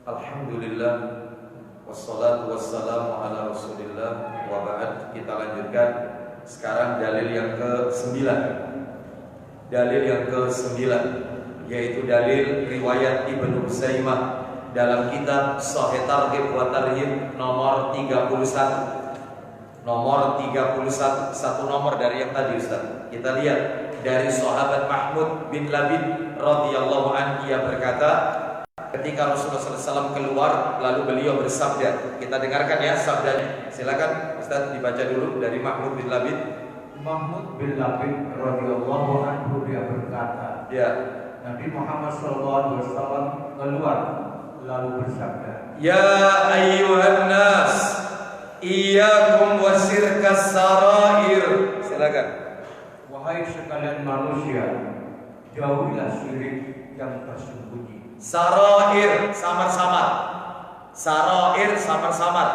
Alhamdulillah, wassalatu wassalamu ala Rasulillah, wa ba'd. Kita lanjutkan sekarang dalil yang ke-9. Dalil yang ke-9 yaitu dalil riwayat Ibnu Huzaimah dalam kitab Shahih Targhib wa Tarhib nomor 31. Nomor 31, satu nomor dari yang tadi Ustaz. Kita lihat dari sahabat Mahmud bin Labid radhiyallahu anhu, ia berkata, ketika Rasulullah SAW keluar, lalu beliau bersabda. Kita dengarkan ya sabdanya. Silakan Ustaz dibaca dulu dari Mahmud bin Labid. Mahmud bin Labid radhiyallahu anhu, dia berkata, Ya. Nabi Muhammad SAW keluar lalu bersabda, Ya ayyuhan nas, iyyakum wasirkas sarair. Silakan. wahai sekalian manusia, jauhilah syirik yang tersembunyi. Sarair samar-samar. Sarair samar-samar.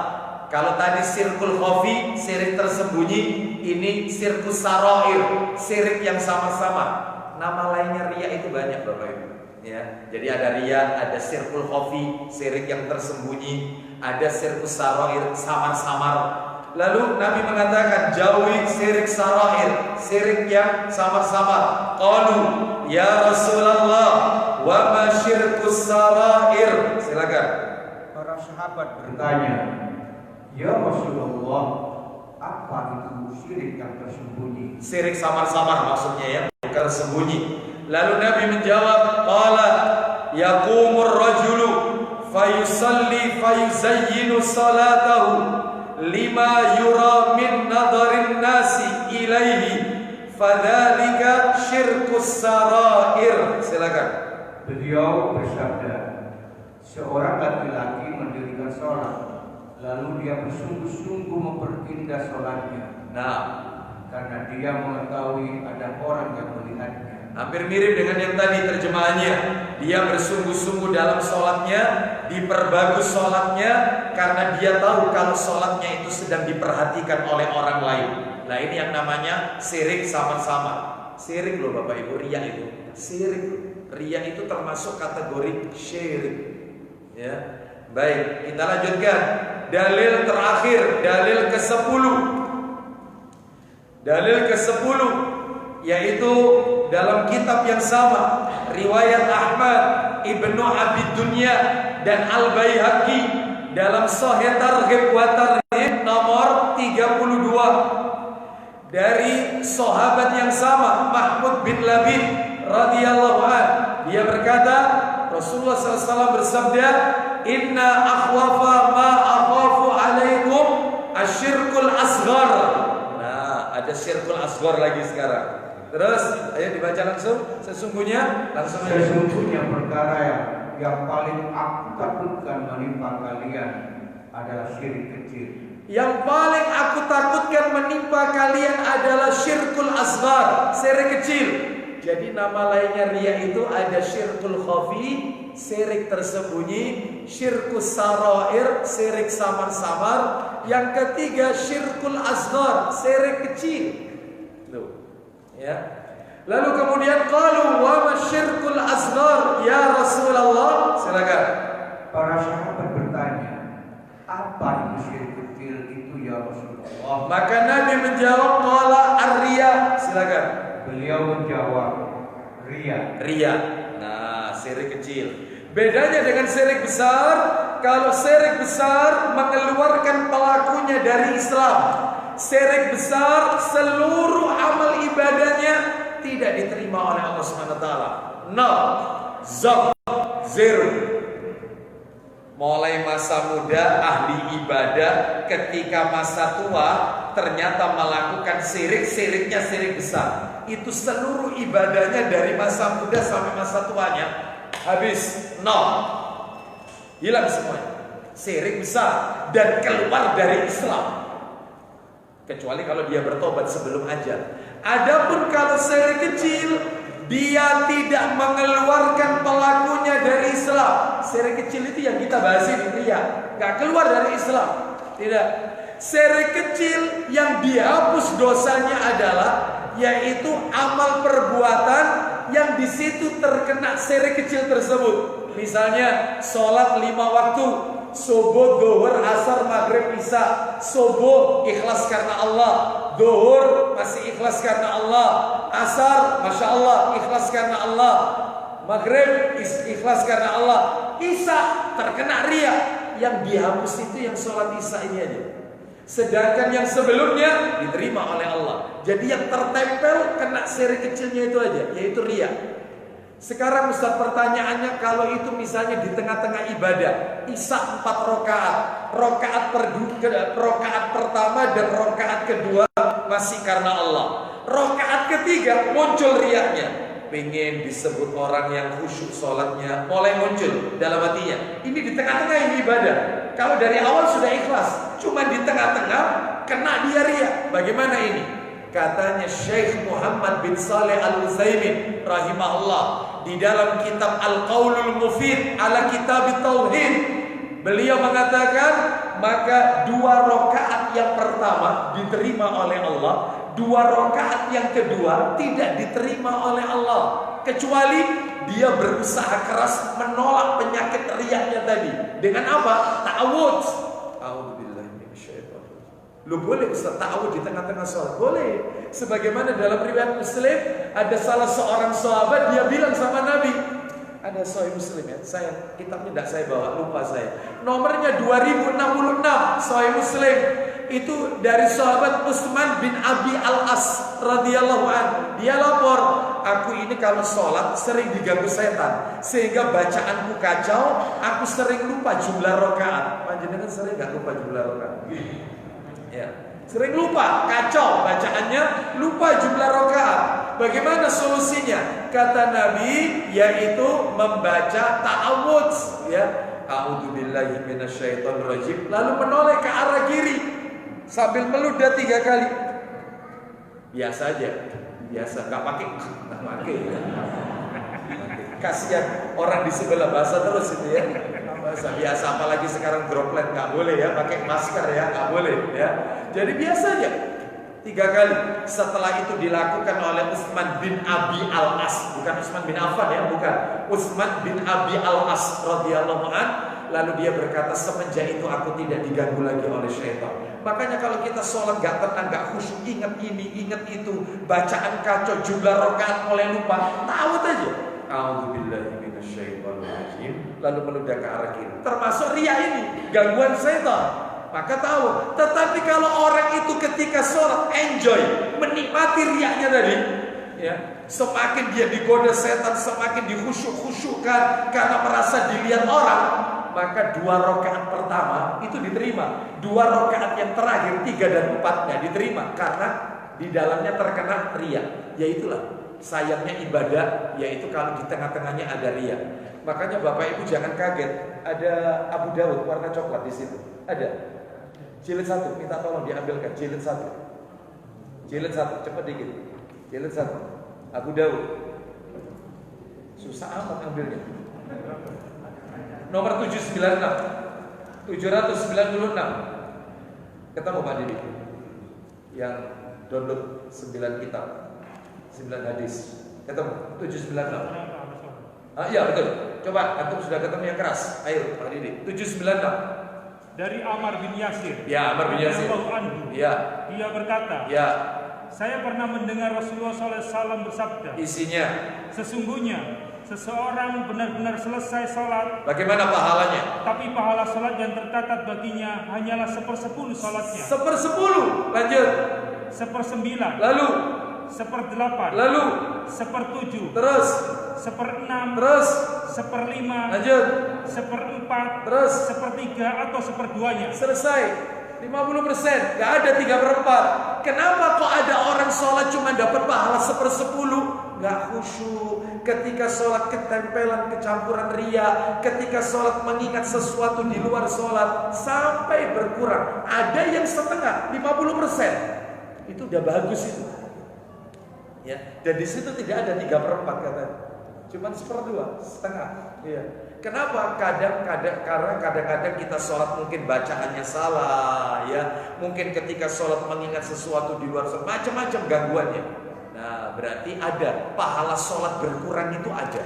Kalau tadi sirkul khafi, syirik tersembunyi, ini sirkus sarair, syirik yang samar-samar. Nama lainnya riya itu banyak Bapak Ibu. Ya, jadi ada riya, ada sirkul khafi, syirik yang tersembunyi, ada sirkus sarair, samar-samar. Lalu Nabi mengatakan jauhi syirik sarair, syirik yang samar-samar. Qalu ya Rasulullah, wa ma syirkus sarair? Silakan. Para sahabat bertanya, ya Rasulullah, apa itu syirik yang tersembunyi? Syirik samar-samar maksudnya ya, bukan tersembunyi. Lalu Nabi menjawab, qala yaqumur rajulu fayusalli fayuzayyinu salatahu lima yura min nadarin nasi ilaihi fadzalika syirkus sarair. Silakan. Beliau bersabda, seorang laki-laki mendirikan sholat, lalu dia bersungguh-sungguh memperindah sholatnya. Nah, karena dia mengetahui ada orang yang melihatnya. hampir mirip dengan yang tadi terjemahannya. Dia bersungguh-sungguh dalam sholatnya, diperbagus sholatnya, karena dia tahu kalau sholatnya itu sedang diperhatikan oleh orang lain. Nah, ini yang namanya syirik samar-samar. Syirik loh Bapak Ibu, riya itu syirik. Riya itu termasuk kategori syirik. Ya, baik, kita lanjutkan. Dalil terakhir, dalil ke-10. Dalil ke-10 yaitu dalam kitab yang sama, riwayat Ahmad, Ibnu Abi Dunya dan Al-Baihaqi dalam Shahih Targhib wa Tarhib nomor 32 dari sahabat yang sama, Mahmud bin Labid radhiyallahu anhu. Dia berkata, Rasulullah SAW bersabda, inna akhwafa ma akhafu alaikum asyirkul asghar. Nah, ada syirkul asghar lagi sekarang. Terus, ayo dibaca langsung. Sesungguhnya Perkara yang paling aku takutkan menimpa kalian adalah syirik kecil. Yang paling aku takutkan menimpa kalian adalah syirkul asghar, syirik kecil. Jadi nama lainnya riya itu ada syirkul khafi, syirik tersembunyi, syirkus sarair, syirik samar-samar. Yang ketiga syirkul asghar, syirik kecil. Tuh. Ya. Lalu kemudian qalu wa masyirkul asghar ya Rasulullah? Silakan. Para sahabat bertanya, apa itu syirik kecil itu ya Rasulullah? Maka Nabi menjawab qala ar-riya. Silakan. Beliau menjawab, riya. Riya. Nah, syirik kecil. Bedanya dengan syirik besar, kalau syirik besar mengeluarkan pelakunya dari Islam. Syirik besar seluruh amal ibadahnya tidak diterima oleh Allah SWT. Nol, zero, zero. Mulai masa muda ahli ibadah, ketika masa tua ternyata melakukan syirik, syiriknya syirik besar. Itu seluruh ibadahnya dari masa muda sampai masa tuanya habis, nol, hilang semuanya. Syirik besar dan keluar dari Islam. Kecuali kalau dia bertobat sebelum ajal. Adapun kalau syirik kecil, dia tidak mengeluarkan pelakunya dari Islam. Syirik kecil itu yang kita bahas ini, riya, nggak keluar dari Islam. Tidak. Syirik kecil yang dihapus dosanya adalah yaitu amal perbuatan yang di situ terkena syirik kecil tersebut. Misalnya sholat 5 waktu, subuh, zuhur, asar, maghrib, isya. Subuh ikhlas karena Allah, zuhur masih ikhlas karena Allah, asar masya Allah ikhlas karena Allah, maghrib ikhlas karena Allah, isya terkena ria. Yang dihapus itu yang sholat isya ini aja. Sedangkan yang sebelumnya diterima oleh Allah. Jadi yang tertempel kena seri kecilnya itu aja, yaitu ria. Sekarang Ustaz, pertanyaannya, kalau itu misalnya di tengah-tengah ibadah, isya 4 rakaat, rakaat pertama dan rakaat kedua masih karena Allah, rakaat ketiga muncul riaknya, pengen disebut orang yang khusyuk sholatnya, mulai muncul dalam hatinya. Ini di tengah-tengah ini ibadah. Kalau dari awal sudah ikhlas, cuma di tengah-tengah kena dia ria. Bagaimana ini? Katanya Syekh Muhammad bin Saleh Al-Utsaimin rahimahullah di dalam kitab Al-Qaulul Mufid ala Kitab Tauhid, beliau mengatakan, maka 2 rakaat yang pertama diterima oleh Allah, 2 rakaat yang kedua tidak diterima oleh Allah, kecuali dia berusaha keras menolak penyakit riaknya tadi. Dengan apa? Ta'awudz. A'udzubillahi minasyaitonir rajim. Lu boleh Ustaz ta'awudz di tengah-tengah sholat? Boleh. Sebagaimana dalam riwayat Muslim, ada salah seorang sahabat, dia bilang sama Nabi, ada Sahih Muslim ya, saya kitabnya tidak saya bawa, lupa saya. Nomornya 2066 Sahih Muslim. Itu dari sahabat Utsman bin Abi Al-As radhiyallahu anhu. Dia lapor, aku ini kalau sholat sering diganggu setan, sehingga bacaanku kacau, aku sering lupa jumlah rakaat. Panjenengan sering nggak lupa jumlah rakaat? Ya, sering lupa, kacau bacaannya, lupa jumlah rakaat. Bagaimana solusinya? Kata Nabi, yaitu membaca ta'awudz, ya, a'udzubillahi minasyaitonir rajim, lalu menoleh ke arah kiri sambil meludah 3 kali. Biasa aja, biasa, nggak pakai. Kasihan orang di sebelah basah terus itu ya. Biasa, apalagi sekarang droplet nggak boleh ya, pakai masker ya, nggak boleh ya. Jadi biasa aja 3 kali. Setelah itu dilakukan oleh Utsman bin Abi Al-As, bukan Utsman bin Affan ya, bukan, Utsman bin Abi Al-As radhiyallahu an. Lalu dia berkata, semenjak itu aku tidak diganggu lagi oleh syaitan. Makanya kalau kita sholat gak tenang, gak khusyuk, ingat ini, ingat itu, bacaan kacau, jumlah rakaat mulai lupa, ta'awudz aja, a'udzubillahi minasyaitonir rajim, lalu meludah ke arah kiri. Termasuk riya ini, gangguan syaitan. Maka tahu. Tetapi kalau orang itu ketika sholat enjoy, menikmati riyanya tadi, ya, semakin dia digoda setan, semakin dikhusyuk-khusyukkan karena merasa dilihat orang, maka 2 rakaat pertama itu diterima. 2 rakaat yang terakhir 3 dan 4 tidak diterima karena di dalamnya terkena riya. Yaitulah sayangnya ibadah, yaitu kalau di tengah-tengahnya ada riya. Makanya Bapak Ibu jangan kaget, ada Abu Dawud warna coklat di situ. Ada. Jilid 1, minta tolong diambilkan. Jilid 1. Jilid 1, cepat dikit. Jilid 1. Abu Dawud. Susah amat ambilnya. Nomor 796. 796. Ketemu Pak Didi? Yang download 9 kitab, 9 hadis. Ketemu 796. Iya betul. Coba antum sudah ketemu yang keras. Ayo Pak Didi. 796. Dari Ammar bin Yasir. Ya, Ammar bin Yasir. Ya. Dia berkata, ya, saya pernah mendengar Rasulullah SAW bersabda, isinya, sesungguhnya seseorang benar-benar selesai sholat, bagaimana pahalanya? tapi pahala sholat yang tercatat baginya hanyalah 1/10 sholatnya. 1/10, lanjut. 1/9, lalu 1/8, lalu 1/7, terus 1/6, terus 1/5, lanjut 1/4, terus 1/3 atau 1/2-nya. selesai. 50%, gak ada 3/4. Kenapa kok ada orang sholat cuma dapat pahala 1/10? Gak khusyuk. Ketika sholat ketempelan, kecampuran ria. Ketika sholat mengingat sesuatu di luar sholat, sampai berkurang. Ada yang setengah, 50%. Itu udah bagus itu. Ya, dan di situ tidak ada 3/4 katanya. Cuman 1/2, setengah. Iya. Kenapa? Karena kadang-kadang kita sholat mungkin bacaannya salah, ya. Mungkin ketika sholat mengingat sesuatu di luar sholat, macam-macam gangguannya. Nah, berarti ada pahala sholat berkurang itu ada.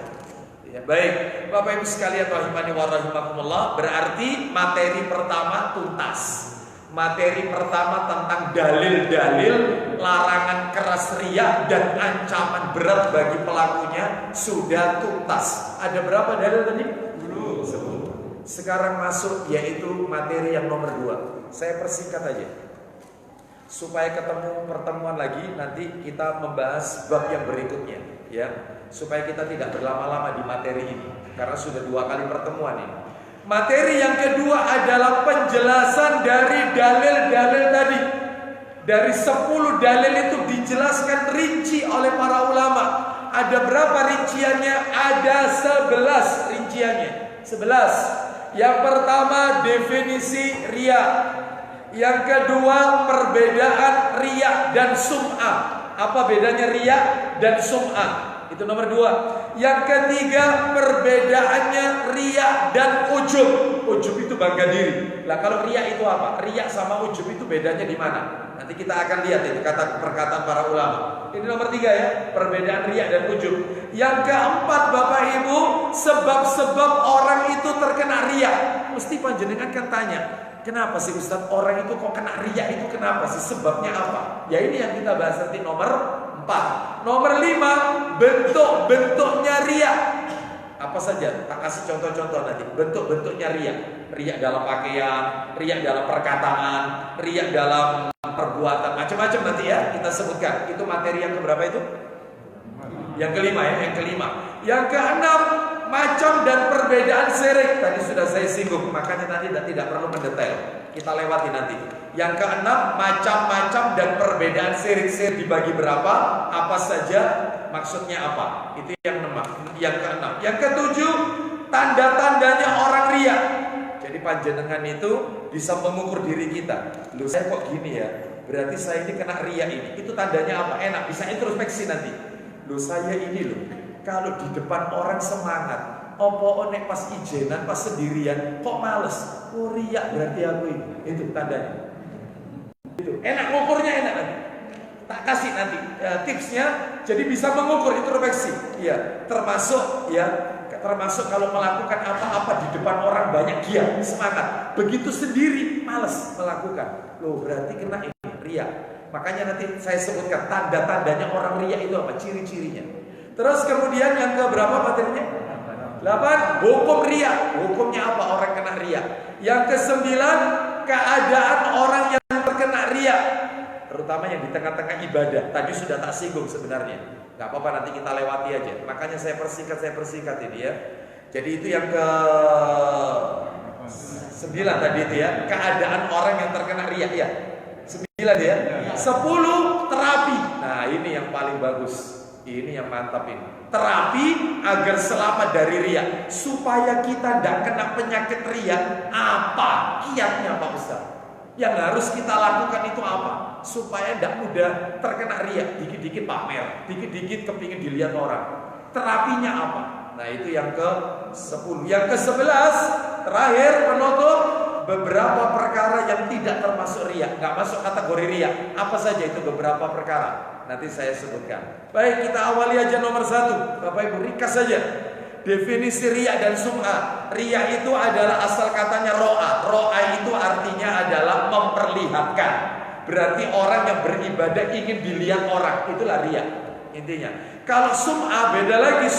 Ya, baik, Bapak Ibu sekalian rahimani wa rahimakumullah, berarti materi pertama tuntas. Materi pertama tentang dalil-dalil larangan keras riya dan ancaman berat bagi pelakunya sudah tuntas. Ada berapa dalil tadi? 10. Sekarang masuk yaitu materi yang nomor 2. Saya persingkat aja supaya ketemu pertemuan lagi nanti kita membahas bab yang berikutnya, ya, supaya kita tidak berlama-lama di materi ini karena sudah 2 kali pertemuan ini. Materi yang kedua adalah penjelasan dari dalil-dalil tadi. Dari 10 dalil itu dijelaskan rinci oleh para ulama. Ada berapa rinciannya? Ada 11 rinciannya. 11. Yang pertama definisi riya. Yang kedua perbedaan riya dan sum'ah. Apa bedanya riya dan sum'ah? Itu nomor 2. Yang ketiga perbedaannya riya dan ujub. Ujub itu bangga diri. Lah kalau riya itu apa? Riya sama ujub itu bedanya di mana? Nanti kita akan lihat itu kata perkataan para ulama. Ini nomor 3 ya, perbedaan riya dan ujub. Yang keempat Bapak Ibu, sebab-sebab orang itu terkena riya. Mesti panjenengan kan tanya, kenapa sih Ustaz orang itu kok kena riya itu kenapa sih? Sebabnya apa? Ya ini yang kita bahas nanti nomor 4. Nomor 5, bentuk-bentuknya riya. Apa saja? Tak kasih contoh-contoh nanti. Bentuk-bentuknya riya. Riya dalam pakaian, riya dalam perkataan, riya dalam perbuatan, macam-macam nanti ya kita sebutkan. Itu materi yang keberapa itu? Yang kelima ya, yang kelima. Yang keenam, macam dan perbedaan syirik. Tadi sudah saya singgung, makanya tadi tidak perlu mendetail. Kita lewati nanti. Yang keenam, macam-macam dan perbedaan syirik. Syirik dibagi berapa? Apa saja? Maksudnya apa? Itu yang keenam. Yang ketujuh, tanda-tandanya orang riya. Jadi panjenengan itu bisa mengukur diri kita. Loh saya kok gini ya? Berarti saya ini kena riya ini. Itu tandanya apa? Enak, bisa introspeksi nanti. Loh saya ini loh, kalau di depan orang semangat, opo nek pas ijenan, pas sendirian, kok males? Oh riya berarti aku ini. Itu tandanya. Itu enak, ngukurnya enak nanti. Tak kasih nanti tipsnya, jadi bisa mengukur introspeksi. Iya, termasuk kalau melakukan apa-apa di depan orang banyak giat, semangat. Begitu sendiri males melakukan. Loh berarti kena ini riya. Makanya nanti saya sebutkan tanda-tandanya orang riya itu apa, ciri-cirinya. Terus kemudian yang keberapa materinya? 8. Hukum riya. Hukumnya apa orang kena riya? Yang ke-9, keadaan orang yang terkena riya, terutama yang di tengah-tengah ibadah. Tadi sudah tak singgung sebenarnya. Gak apa-apa nanti kita lewati aja. Makanya saya persingkat ini ya. Jadi itu yang ke-9 tadi itu ya, keadaan orang yang terkena riya ya. 9 ya. 10 terapi. Nah, ini yang paling bagus. Ini yang mantap ini. Terapi agar selamat dari riya, supaya kita tidak kena penyakit riya. Apa kiatnya Pak Ustaz? Yang harus kita lakukan itu apa? Supaya tidak mudah terkena riya. Dikit-dikit pamer, dikit-dikit kepingin dilihat orang. Terapinya apa? Nah, itu yang ke-10. Yang ke-11 terakhir penutup, beberapa perkara yang tidak termasuk riya, nggak masuk kategori riya. Apa saja itu beberapa perkara? Nanti saya sebutkan. Baik, kita awali aja nomor 1. Bapak Ibu ringkas saja. Definisi riya dan sum'ah. Riya itu adalah asal katanya ro'a. Ro'a itu artinya adalah memperlihatkan. Berarti orang yang beribadah ingin dilihat orang. Itulah riya intinya. Kalau sum'ah beda lagi.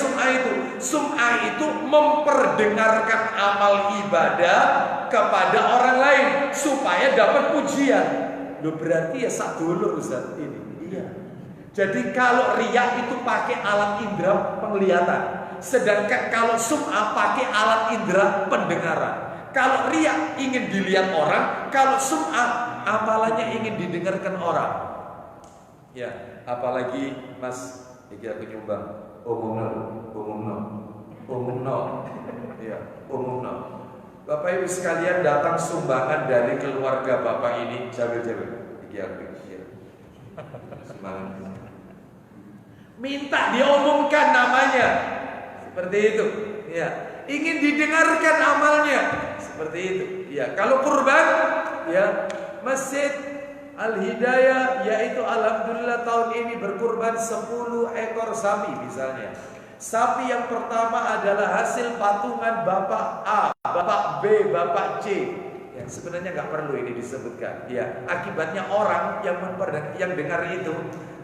Sum'ah itu memperdengarkan amal ibadah kepada orang lain supaya dapat pujian. Loh berarti ya sak dulur Ustaz ini. Iya. Jadi kalau riya itu pakai alat indera penglihatan. Sedangkan kalau sum'ah pakai alat indera pendengaran. Kalau riya ingin dilihat orang, kalau sum'ah amalannya ingin didengarkan orang. Ya, apalagi Mas, iki aku nyumbang umumno. Ya, umumno. Bapak Ibu sekalian, datang sumbangan dari keluarga Bapak ini, jabil-jabil. Iki aku semangat. Minta diumumkan namanya. Seperti itu. Ya, ingin didengarkan amalnya. Seperti itu. Ya, kalau kurban, ya, Masjid Al-Hidayah yaitu alhamdulillah tahun ini berkurban 10 ekor sapi misalnya. Sapi yang pertama adalah hasil patungan Bapak A, Bapak B, Bapak C. Ya, sebenarnya nggak perlu ini disebutkan. Ya, akibatnya orang yang dengar itu,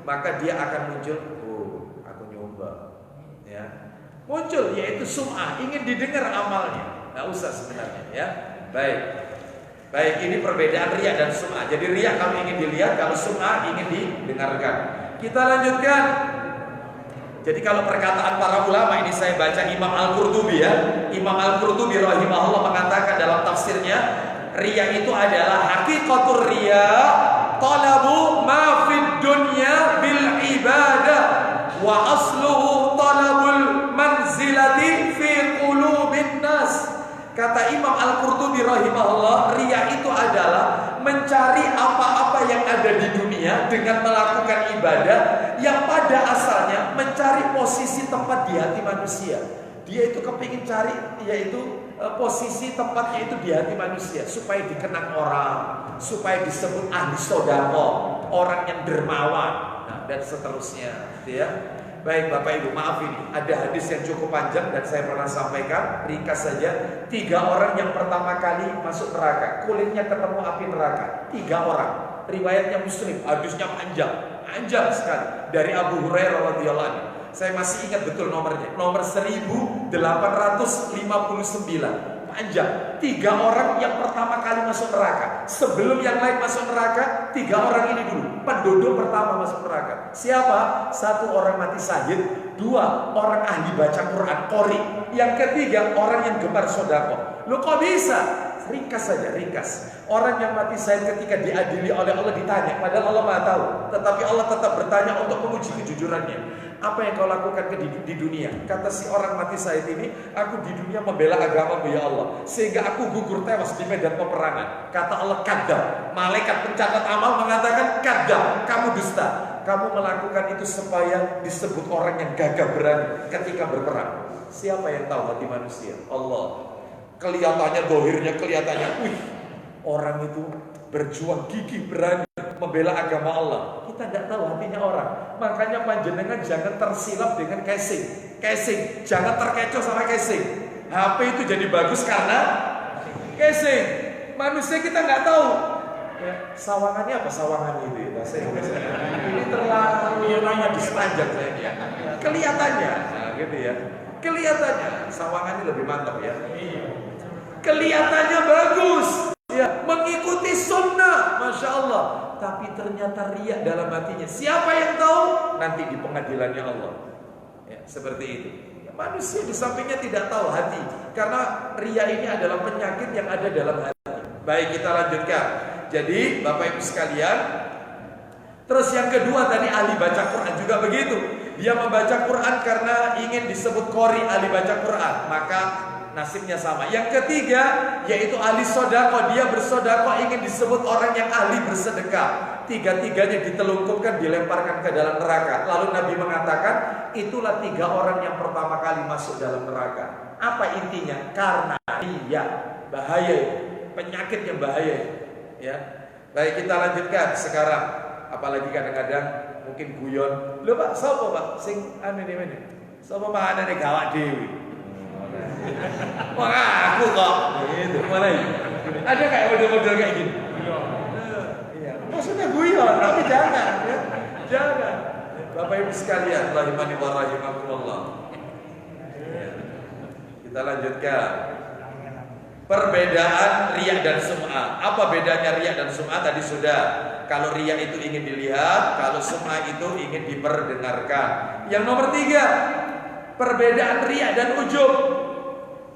maka dia akan muncul, oh, aku nyumbang. Ya, muncul yaitu sum'ah, ingin didengar amalnya. Nggak usah sebenarnya. Ya, baik, ini perbedaan riya dan sum'ah. Jadi riya kalau ingin dilihat, kalau sum'ah ingin didengarkan. Kita lanjutkan. Jadi kalau perkataan para ulama ini saya baca Imam Al-Qurtubi ya. Imam Al-Qurtubi rahimahullah mengatakan dalam tafsirnya, riya itu adalah hakikatur riya, talabu ma fid dunya bil ibadah wa asluhu talabul manzilati fi qulubin nas. Kata Imam Al-Qurtubi rahimahullah, riya itu adalah mencari apa-apa yang ada di dunia dengan melakukan ibadah yang pada asalnya mencari posisi tempat di hati manusia. Dia itu kepingin cari yaitu posisi tempatnya itu di hati manusia supaya dikenang orang, supaya disebut ahli sodako, orang yang dermawan, dan seterusnya. Ya. Baik Bapak Ibu, maaf ini ada hadis yang cukup panjang dan saya pernah sampaikan, ringkas saja. 3 orang yang pertama kali masuk neraka, kulitnya ketemu api neraka. 3 orang. Riwayatnya Muslim, hadisnya panjang sekali dari Abu Hurairah radhiyallahu anhu. Saya masih ingat betul nomornya, nomor 1859. Panjang. 3 orang yang pertama kali masuk neraka. Sebelum yang lain masuk neraka, 3 orang ini dulu penduduk pertama masuk neraka. Siapa? 1 orang mati syahid, 2 orang ahli baca Quran, qori. Yang ketiga orang yang gemar sedekah. Lu kok bisa? Ringkas saja, ringkas. Orang yang mati syahid ketika diadili oleh Allah ditanya, padahal Allah Maha tahu, tetapi Allah tetap bertanya untuk menguji kejujurannya. Apa yang kau lakukan di dunia? Kata si orang mati syahid ini, aku di dunia membela agama-Mu ya Allah, sehingga aku gugur tewas di medan peperangan. Kata Allah, kadzab. Malaikat pencatat amal mengatakan, kadzab, kamu dusta. Kamu melakukan itu supaya disebut orang yang gagah berani ketika berperang. Siapa yang tahu hati manusia? Allah. Kelihatannya dohirnya, kelihatannya, orang itu berjuang gigih berani membela agama Allah. Kita tidak tahu hatinya orang. Makanya panjenengan jangan tersilap dengan casing. Jangan terkecoh sama casing. HP itu jadi bagus karena casing. Manusia kita nggak tahu. Ya, sawangannya apa sawangan itu? Ya, ini terlalu disepanjang saya. Ya. Kelihatannya, gitu ya. Kelihatannya sawangannya lebih mantap ya. Kelihatannya bagus. Ya, mengikuti sunnah, masya Allah. Tapi ternyata riya dalam hatinya. Siapa yang tahu? Nanti di pengadilannya Allah. Ya, seperti itu. Ya, manusia di sampingnya tidak tahu hati, karena riya ini adalah penyakit yang ada dalam hati. Baik, kita lanjutkan. Jadi, Bapak Ibu sekalian, terus yang kedua tadi ahli baca Quran juga begitu. Dia membaca Quran karena ingin disebut qori, ahli baca Quran. Maka nasibnya sama. Yang ketiga yaitu ahli sodako. Dia bersodako ingin disebut orang yang ahli bersedekah. 3-tiganya ditelungkupkan, dilemparkan ke dalam neraka. Lalu Nabi mengatakan, itulah 3 orang yang pertama kali masuk dalam neraka. Apa intinya? Karena riya. Bahaya, penyakit yang bahaya. Ya, baik, kita lanjutkan sekarang. Apalagi kadang-kadang mungkin guyon. Lho Pak, sapa Pak sing anu ini? Sapa mana nek gawak dhewe? Wah, aku kok. Gitu, mulai. Ada kayak model-model kayak gini. Iya. Maksudnya guyon, tapi jangan ya. Jangan. Bapak Ibu sekalian, rahimani wa rahimakumullah. Kita lanjutkan. Perbedaan riya dan sum'ah. Apa bedanya riya dan sum'ah? Tadi sudah. Kalau riya itu ingin dilihat, kalau sum'ah itu ingin diperdengarkan. Yang nomor 3, perbedaan riya dan ujub.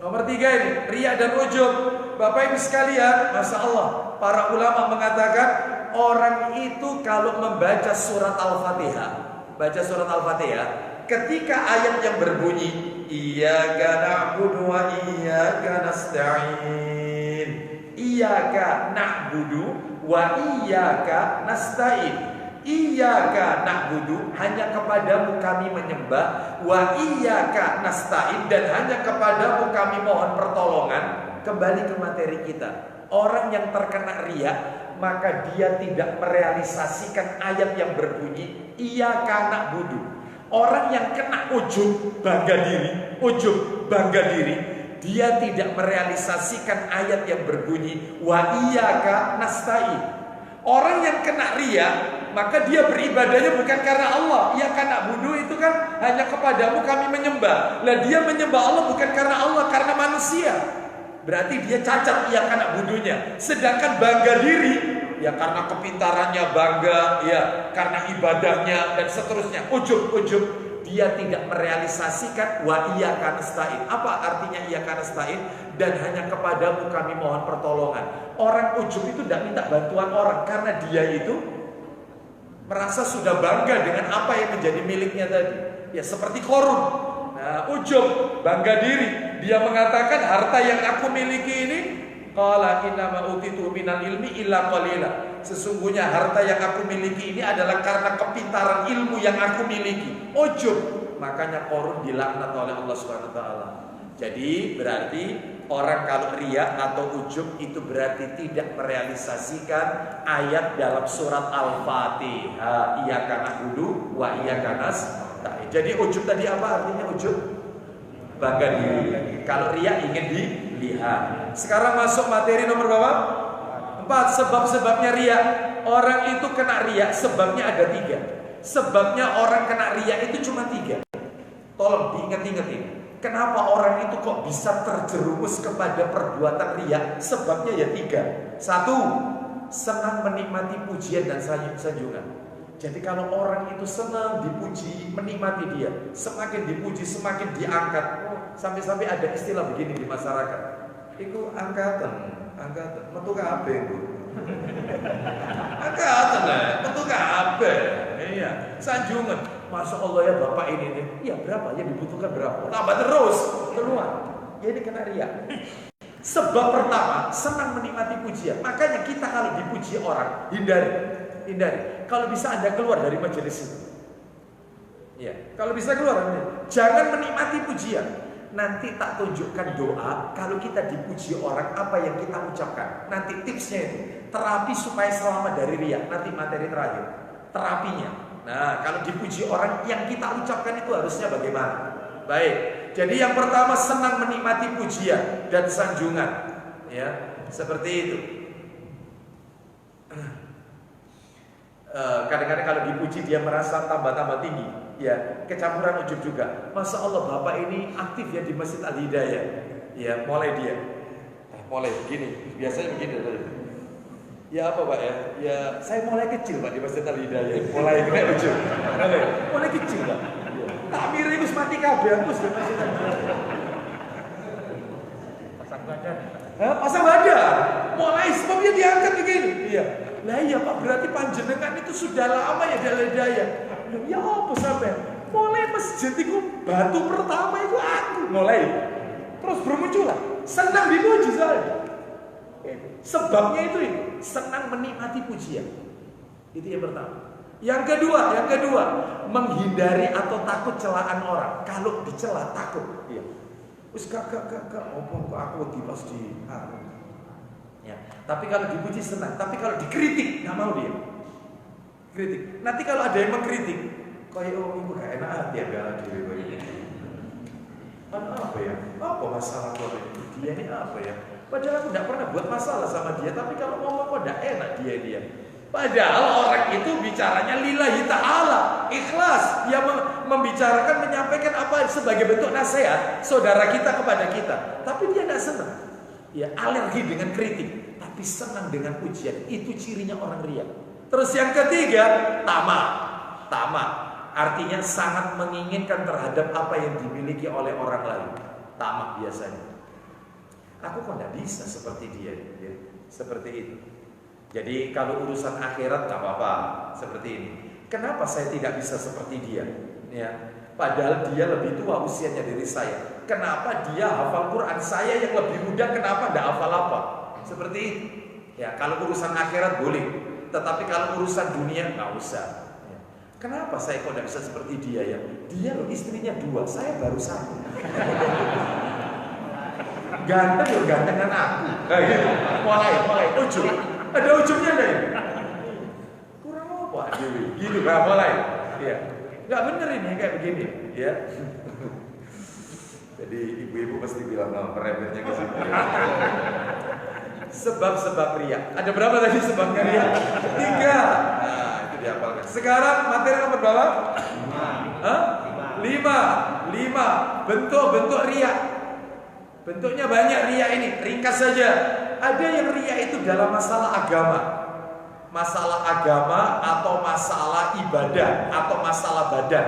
Nomor 3 ini, riya dan ujub. Bapak Ibu sekalian, masya Allah, para ulama mengatakan orang itu kalau membaca surat Al-Fatihah, baca surat Al-Fatihah, ketika ayat yang berbunyi Iyyaka na'budu wa iyyaka nasta'in, Iyyaka na'budu wa iyyaka nasta'in, Iyyaka na'budu, hanya kepadamu kami menyembah, wa iyyaka nasta'in, dan hanya kepadamu kami mohon pertolongan. Kembali ke materi kita. Orang yang terkena riya, maka dia tidak merealisasikan ayat yang berbunyi Iyyaka na'budu. Orang yang kena ujub bangga diri, dia tidak merealisasikan ayat yang berbunyi wa iyyaka nasta'in. Orang yang kena riya, maka dia beribadahnya bukan karena Allah. Ia karena bunuh itu kan hanya kepadamu kami menyembah. Lah dia menyembah Allah bukan karena Allah, karena manusia. Berarti dia cacat ia karena bunuhnya. Sedangkan bangga diri, ya karena kepintarannya bangga, ya karena ibadahnya dan seterusnya. Ujub, dia tidak merealisasikan wa iyyaka nasta'in. Apa artinya iyyaka nasta'in? Dan hanya kepadamu kami mohon pertolongan. Orang ujub itu tidak minta bantuan orang karena dia itu merasa sudah bangga dengan apa yang menjadi miliknya tadi. Ya seperti Qarun. Nah, ujub, bangga diri. Dia mengatakan harta yang aku miliki ini, qala innama utitu minal ilmi illa qalila. Sesungguhnya harta yang aku miliki ini adalah karena kepintaran ilmu yang aku miliki. Ujub. Makanya Qarun dilaknat oleh Allah Subhanahu wa taala. Jadi berarti orang kalau riya atau ujub itu berarti tidak merealisasikan ayat dalam surat Al-Fatihah. Iyyaka na'budu wa iyyaka nasta'in. Jadi ujub tadi apa artinya ujub? Bangga diri. Kalau riya ingin dilihat. Sekarang masuk materi nomor berapa? 4. Sebab-sebabnya riya. Orang itu kena riya sebabnya ada 3. Sebabnya orang kena riya itu cuma 3. Tolong diingat-ingatin. Kenapa orang itu kok bisa terjerumus kepada perbuatan riya? Sebabnya ya 3. 1. Senang menikmati pujian dan sanjungan. Jadi kalau orang itu senang dipuji, menikmati dia, semakin dipuji semakin diangkat. Sampai-sampai ada istilah begini di masyarakat. Iku angkatan, metu kabeh iku. Angkatan metu kabeh. Iya, sanjungan. Masya Allah ya Bapak ini nih. Iya berapa? Yang dibutuhkan berapa? Tambah terus keluar. Ya ini kena riya. Sebab pertama, senang menikmati pujian. Makanya kita kalau dipuji orang, hindari. Kalau bisa Anda keluar dari majelis itu. Ya, kalau bisa keluar. Jangan menikmati pujian. Nanti tak tunjukkan doa kalau kita dipuji orang apa yang kita ucapkan. Nanti tipsnya itu terapi supaya selamat dari riya. Nanti materi terakhir. Terapinya. Nah, kalau dipuji orang yang kita ucapkan itu harusnya bagaimana? Baik. Jadi yang pertama senang menikmati pujian dan sanjungan. Ya, seperti itu. Kadang-kadang kalau dipuji dia merasa tambah-tambah tinggi. Ya, kecampuran ujub juga. Masya Allah Bapak ini aktif ya di Masjid Al-Hidayah. Ya, mulai dia. Mulai begini. Biasanya begini. Ya apa Pak ya? Ya saya mulai kecil Pak di Masjid Al-Hidayah. Mulai kena ujub. Mulai kecil Pak. Takmir itu mati kabeh terus di Masjid Al-Hidayah. Pasang badan. Mulai sebabnya diangkat begini. Iya. Lah iya Pak, berarti panjenengan itu sudah lama ya di Al-Hidayah. Ya apa sampai? Mulai masjid itu batu pertama itu aku. Mulai. Terus bermunculan. Senang dipuji saya. Sebabnya itu senang menikmati pujian. Itu yang pertama. Yang kedua, menghindari atau takut celaan orang. Kalau dicela takut. Iya. Wis gak opo kok aku pas di ya. Tapi kalau dipuji senang, tapi kalau dikritik enggak mau dia. Kritik. Nanti kalau ada yang mengkritik, koyo iku gak enak hati ya bela dhewe koyo ini. Apa ya? Apa masalah kok dia ini apa ya? Padahal aku tidak pernah buat masalah sama dia, tapi kalau ngomong kok tidak enak dia. Padahal orang itu bicaranya lillahi ta'ala, ikhlas. Dia membicarakan, menyampaikan apa sebagai bentuk nasihat saudara kita kepada kita. Tapi dia tidak senang. Ya, alergi dengan kritik, tapi senang dengan pujian. Itu cirinya orang riya. Terus yang ketiga, tamak. Artinya sangat menginginkan terhadap apa yang dimiliki oleh orang lain. Tamak biasanya. Aku kok tidak bisa seperti dia, ya. Seperti itu. Jadi kalau urusan akhirat tak apa-apa, seperti ini. Kenapa saya tidak bisa seperti dia? Ya, padahal dia lebih tua usianya dari saya. Kenapa dia hafal Quran? Saya yang lebih muda, kenapa tidak hafal apa? Seperti itu. Ya, kalau urusan akhirat boleh, tetapi kalau urusan dunia nggak usah. Ya. Kenapa saya kok tidak bisa seperti dia ya? Dia loh istrinya 2, saya baru 1. Ganteng gantengan aku. Gitu. Mulai ujub. Ada ujubnya deh. Kurang apa Dewi? Gitu kan mulai. Iya. Nggak bener ini kayak begini, ya. Jadi ibu-ibu pasti bilang, oh, merembetnya ke situ. Sebab-sebab riya. Ada berapa tadi sebabnya riya? 3. Nah, itu dihafalkan. Sekarang materi nomor berapa? 5. Bentuk-bentuk riya. Bentuknya banyak riya ini. Ringkas saja. Ada yang riya itu dalam masalah agama. Masalah agama atau masalah ibadah atau masalah badan.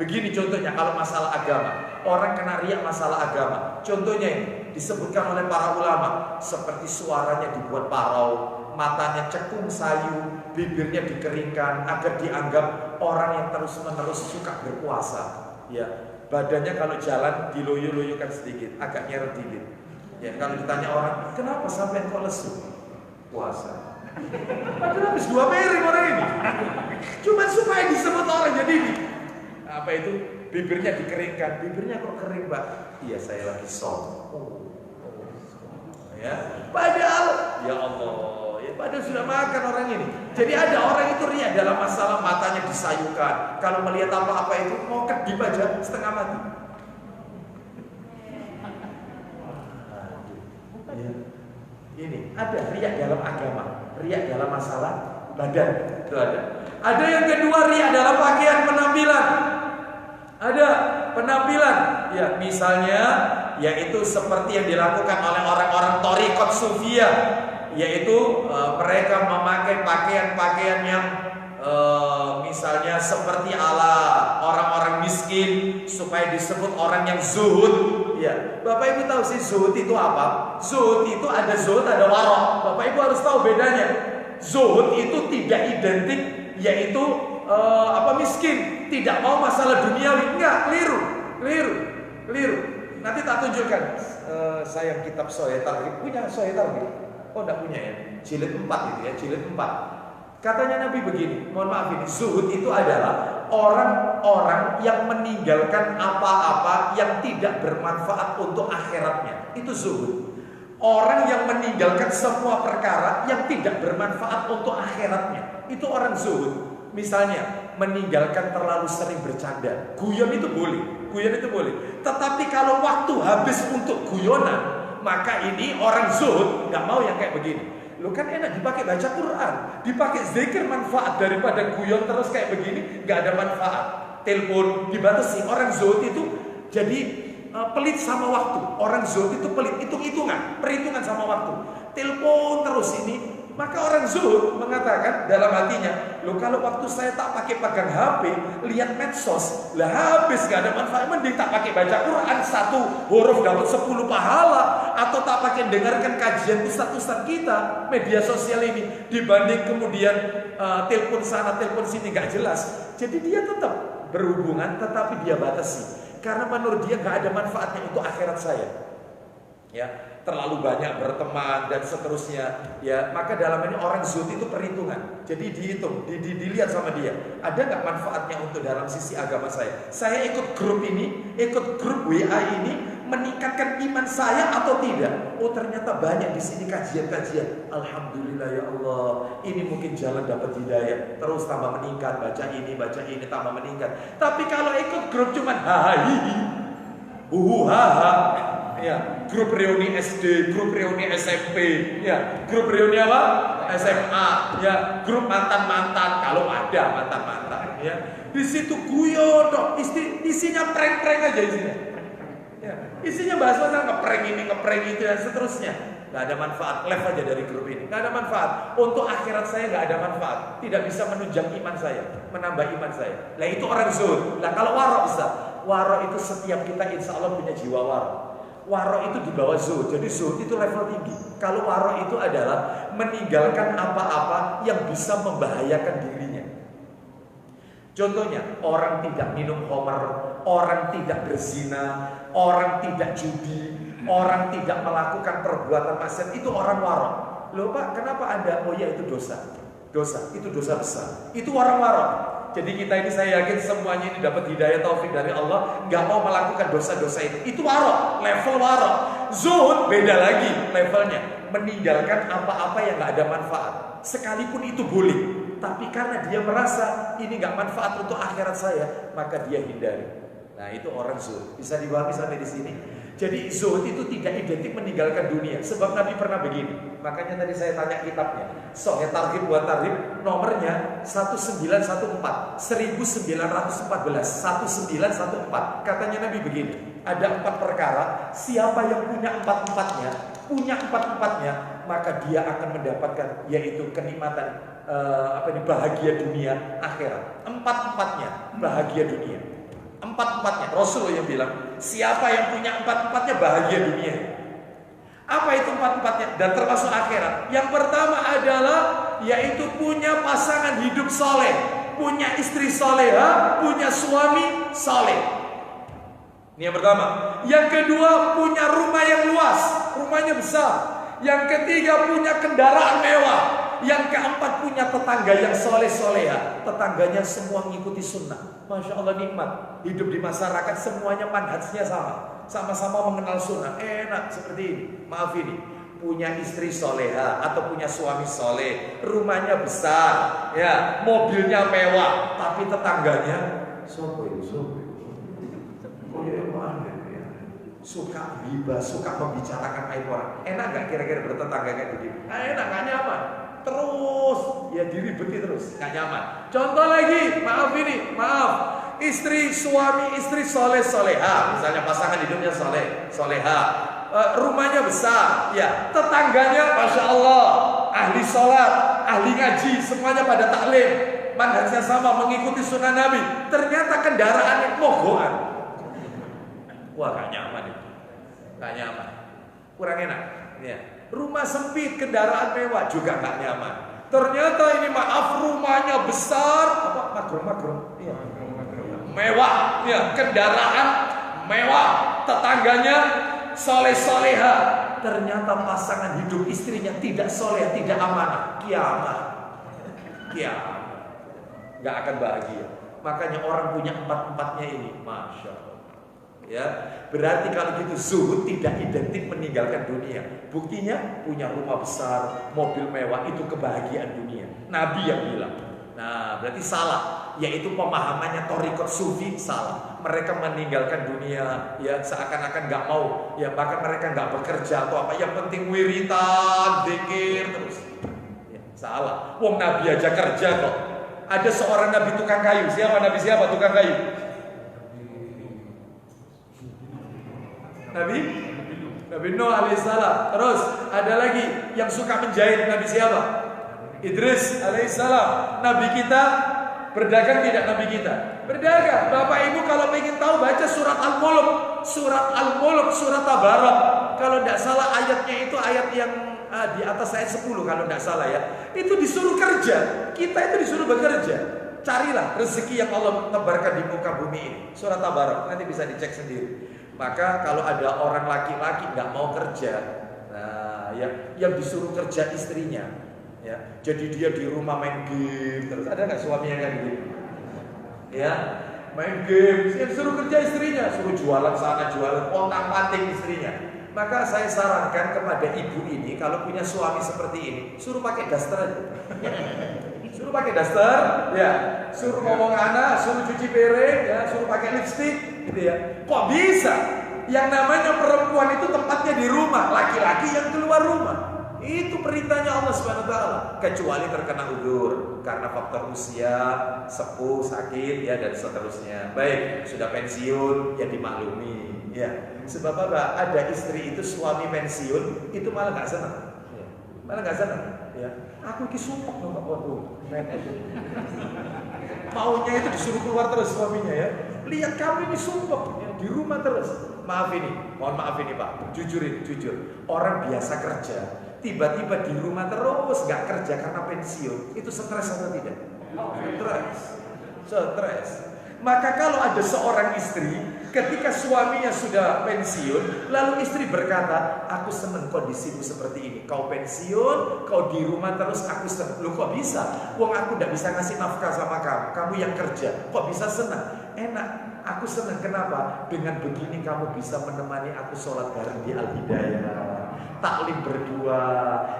Begini contohnya kalau masalah agama. Orang kena riya masalah agama. Contohnya ini disebutkan oleh para ulama, seperti suaranya dibuat parau, matanya cekung sayu, bibirnya dikeringkan agar dianggap orang yang terus-menerus suka berpuasa. Ya, badannya kalau jalan diloyo-loyokan sedikit, agak nyeret dikit. Ya, kalau ditanya orang, kenapa sampai kok lesu? Puasa. Padahal habis 2 piring orang ini. Cuma supaya disebut orang jadi ini. Apa itu? Bibirnya dikeringkan. Bibirnya kok kering, Pak? Iya, saya lagi som. Ya, padahal ya Allah, ya padahal sudah makan orang ini. Jadi ada orang itu riya dalam masalah matanya disayukan. Kalau melihat apa-apa itu mau kedip aja setengah mati. Ya. Ini ada riya dalam agama, riya dalam masalah badan. Itu ada. Ada yang kedua riya dalam pakaian penampilan. Ada penampilan, ya misalnya, yaitu seperti yang dilakukan oleh orang-orang Thariqat Sufia, yaitu mereka memakai pakaian-pakaian yang misalnya seperti ala orang-orang miskin supaya disebut orang yang zuhud. Ya, Bapak Ibu tahu sih zuhud itu apa? Zuhud itu ada zuhud, ada waro. Bapak Ibu harus tahu bedanya. Zuhud itu tidak identik yaitu miskin, tidak mau masalah duniawi. Enggak, keliru. Nanti tak tunjukkan. Saya kitab Sahih Targhib, punya Sahih Targhib? Oh, enggak punya ya. Jilid 4 itu ya, jilid 4. Katanya Nabi begini, mohon maaf ini, zuhud itu adalah orang-orang yang meninggalkan apa-apa yang tidak bermanfaat untuk akhiratnya. Itu zuhud. Orang yang meninggalkan semua perkara yang tidak bermanfaat untuk akhiratnya. Itu orang zuhud. Misalnya meninggalkan terlalu sering bercanda. Guyon itu boleh. Tetapi kalau waktu habis untuk guyonan, maka ini orang zuhud nggak mau yang kayak begini. Lo kan enak dipakai baca Quran, dipakai zikir, manfaat daripada guyon terus kayak begini, nggak ada manfaat. Telepon dibatasi. Orang zuhud itu jadi pelit sama waktu. Orang zuhud itu pelit, perhitungan sama waktu. Telepon terus ini. Maka orang zuhud mengatakan dalam hatinya, loh kalau waktu saya tak pakai pegang HP, lihat medsos, lah habis gak ada manfaat. Mending tak pakai baca Quran, 1 huruf dapat 10 pahala, atau tak pakai dengarkan kajian ustaz-ustaz kita media sosial ini, dibanding kemudian telepon sana telepon sini gak jelas. Jadi dia tetap berhubungan, tetapi dia batasi, karena menurut dia gak ada manfaatnya untuk akhirat saya. Ya, terlalu banyak berteman dan seterusnya. Ya, maka dalam ini orang zuhud itu perhitungan. Jadi dihitung, dilihat sama dia. Ada nggak manfaatnya untuk dalam sisi agama saya? Saya ikut grup ini, ikut grup WA ini, meningkatkan iman saya atau tidak? Oh, ternyata banyak di sini kajian-kajian. Alhamdulillah ya Allah. Ini mungkin jalan dapat hidayah. Terus tambah meningkat, baca ini tambah meningkat. Tapi kalau ikut grup cuman hahaha, haha. Ya, grup reuni SD, grup reuni SMP, ya, grup reuni apa? SMA, ya, grup mantan-mantan, kalau ada mantan-mantan, ya. Di situ guyon dong, isinya prank-prank aja isinya. Ya, isinya bahas tentang ngeprank ini, ngeprank itu dan seterusnya. Gak ada manfaat, left aja dari grup ini. Gak ada manfaat. Untuk akhirat saya gak ada manfaat. Tidak bisa menunjang iman saya, menambah iman saya. Lah itu orang zuhud. Lah kalau waro bisa. Waro itu setiap kita insya Allah punya jiwa waro. Waro itu di bawah zuhud. Jadi zuhud itu level tinggi. Kalau waro itu adalah meninggalkan apa-apa yang bisa membahayakan dirinya. Contohnya, orang tidak minum khamr, orang tidak berzina, orang tidak judi, orang tidak melakukan perbuatan maksiat. Itu orang waro. Loh Pak, kenapa Anda? Oh ya, itu dosa. Dosa, itu dosa besar. Itu orang waro. Jadi kita ini, saya yakin semuanya ini dapat hidayah taufik dari Allah, nggak mau melakukan dosa-dosa itu. Itu waro, level waro. Zuhud beda lagi levelnya, meninggalkan apa-apa yang nggak ada manfaat. Sekalipun itu boleh. tapi karena dia merasa ini nggak manfaat untuk akhirat saya, maka dia hindari. Nah, itu orang zuhud. Bisa dipahami sampai di sini? Jadi zuhud itu tidak identik meninggalkan dunia. Sebab Nabi pernah begini. Makanya tadi saya tanya kitabnya. Sahih Targhib wa Tarhib, nomornya 1914, 1914. Katanya Nabi begini. Ada 4 perkara. Siapa yang punya empat-empatnya, maka dia akan mendapatkan yaitu kenikmatan bahagia dunia akhirat. Empat-empatnya bahagia dunia. Empat-empatnya Rasul yang bilang, siapa yang punya empat-empatnya bahagia dunia. Apa itu empat-empatnya? Dan termasuk akhirat. Yang pertama adalah yaitu punya pasangan hidup soleh, punya istri soleha, punya suami soleh. Ini yang pertama. Yang kedua, punya rumah yang luas, rumahnya besar. Yang ketiga, punya kendaraan mewah. Yang keempat, punya tetangga yang soleh-soleha. Tetangganya semua mengikuti sunnah. Masya Allah, nikmat. Hidup di masyarakat semuanya manhajnya sama. Sama-sama mengenal sunnah. Enak seperti ini. Maaf ini, punya istri soleha atau punya suami soleh, rumahnya besar, ya, mobilnya mewah, tapi tetangganya suka riba, suka membicarakan aib orang. Enak nggak kira-kira bertetangga kayak begini? Enak, nggak nyaman. Terus ya diribeti terus, nggak nyaman. Contoh lagi, maaf, istri suami istri soleh soleha, misalnya pasangan hidupnya soleha, rumahnya besar, ya, tetangganya masya Allah ahli sholat, ahli ngaji, semuanya pada taklim, manhajnya sama, mengikuti sunnah Nabi. Ternyata kendaraannya mogokan. Wah, gak nyaman itu, gak nyaman, kurang enak. Ya. Rumah sempit, kendaraan mewah juga gak nyaman. Ternyata ini maaf rumahnya besar, magrum, iya. Mewah, ya, kendaraan mewah, tetangganya soleh-soleha. Ternyata pasangan hidup istrinya tidak soleh, tidak amanah. Kiamat, gak akan bahagia. Makanya orang punya empat-empatnya ini, masya Allah. Ya, berarti kalau gitu zuhud tidak identik meninggalkan dunia. Buktinya punya rumah besar, mobil mewah, itu kebahagiaan dunia. Nabi yang bilang. Nah, berarti salah. Yaitu pemahamannya thariqat sufi salah. Mereka meninggalkan dunia, ya, seakan-akan nggak mau, ya, bahkan mereka nggak bekerja atau apa. Yang penting wiritan, zikir terus. Ya, salah. Wong Nabi aja kerja kok. Ada seorang Nabi tukang kayu. Nabi siapa tukang kayu? Nabi Nuh alaihissalam. Terus ada lagi yang suka menjahit. Nabi siapa? Idris alaihissalam. Nabi kita berdagang tidak? Nabi kita berdagang. Bapak Ibu kalau ingin tahu baca surat Al-Mulk, surat Tabarak. Kalau tidak salah ayatnya itu ayat yang di atas ayat 10 kalau tidak salah ya. Itu disuruh kerja. Kita itu disuruh bekerja. Carilah rezeki yang Allah tebarkan di muka bumi ini. Surat Tabarak, nanti bisa dicek sendiri. Maka kalau ada orang laki-laki nggak mau kerja, nah, yang disuruh kerja istrinya, ya, jadi dia di rumah main game terus. Ada nggak suaminya kayak gitu? Ya, main game, yang disuruh kerja istrinya, suruh jualan sana jualan, pontang-panting istrinya. Maka saya sarankan kepada ibu ini kalau punya suami seperti ini, suruh pakai daster aja. Suruh pakai daster, ya, suruh ngomong anak, suruh cuci piring, ya, suruh pakai lipstik, gitu ya. Kok bisa? Yang namanya perempuan itu tempatnya di rumah, laki-laki yang keluar rumah. Itu perintahnya Allah Subhanahu wa taala. Kecuali terkena udzur karena faktor usia, sepuh, sakit, ya, dan seterusnya. Baik, sudah pensiun, ya dimaklumi, ya. Sebab apa? Ada istri itu suami pensiun, itu malah nggak senang, malah nggak senang. Ya, aku ini sumpah loh, waduh, maunya itu disuruh keluar terus suaminya, ya. Lihat kamu ini sumpah, ya, di rumah terus. Mohon maaf ini Pak, jujur. Orang biasa kerja, tiba-tiba di rumah terus, nggak kerja karena pensiun, itu stres atau tidak? Stres. Maka kalau ada seorang istri, ketika suaminya sudah pensiun, lalu istri berkata, aku senang kondisimu seperti ini. Kau pensiun, kau di rumah terus, aku senang. Loh kok bisa? Wong aku tidak bisa ngasih nafkah sama kamu yang kerja. Kok bisa senang? Enak, aku senang. Kenapa? Dengan begini kamu bisa menemani aku sholat bareng di Al-Hidayah, taklim berdua,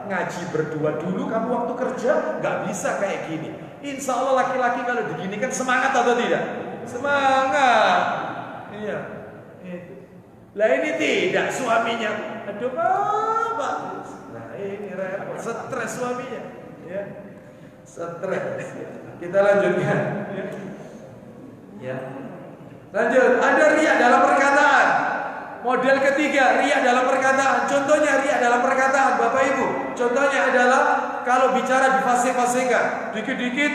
ngaji berdua. Dulu kamu waktu kerja gak bisa kayak gini. Insya Allah laki-laki kalau diginikan semangat atau tidak? Semangat. Iya. Itu. Lah ini tidak, suaminya. Aduh Pak. Nah ini repot, stres suaminya. Ya. Stres. Kita lanjutkan. Ya. Lanjut, ada riya dalam perkataan. Model ketiga, riya dalam perkataan. Contohnya riya dalam perkataan, Bapak Ibu. Contohnya adalah kalau bicara difasih-fasihkan, dikit-dikit,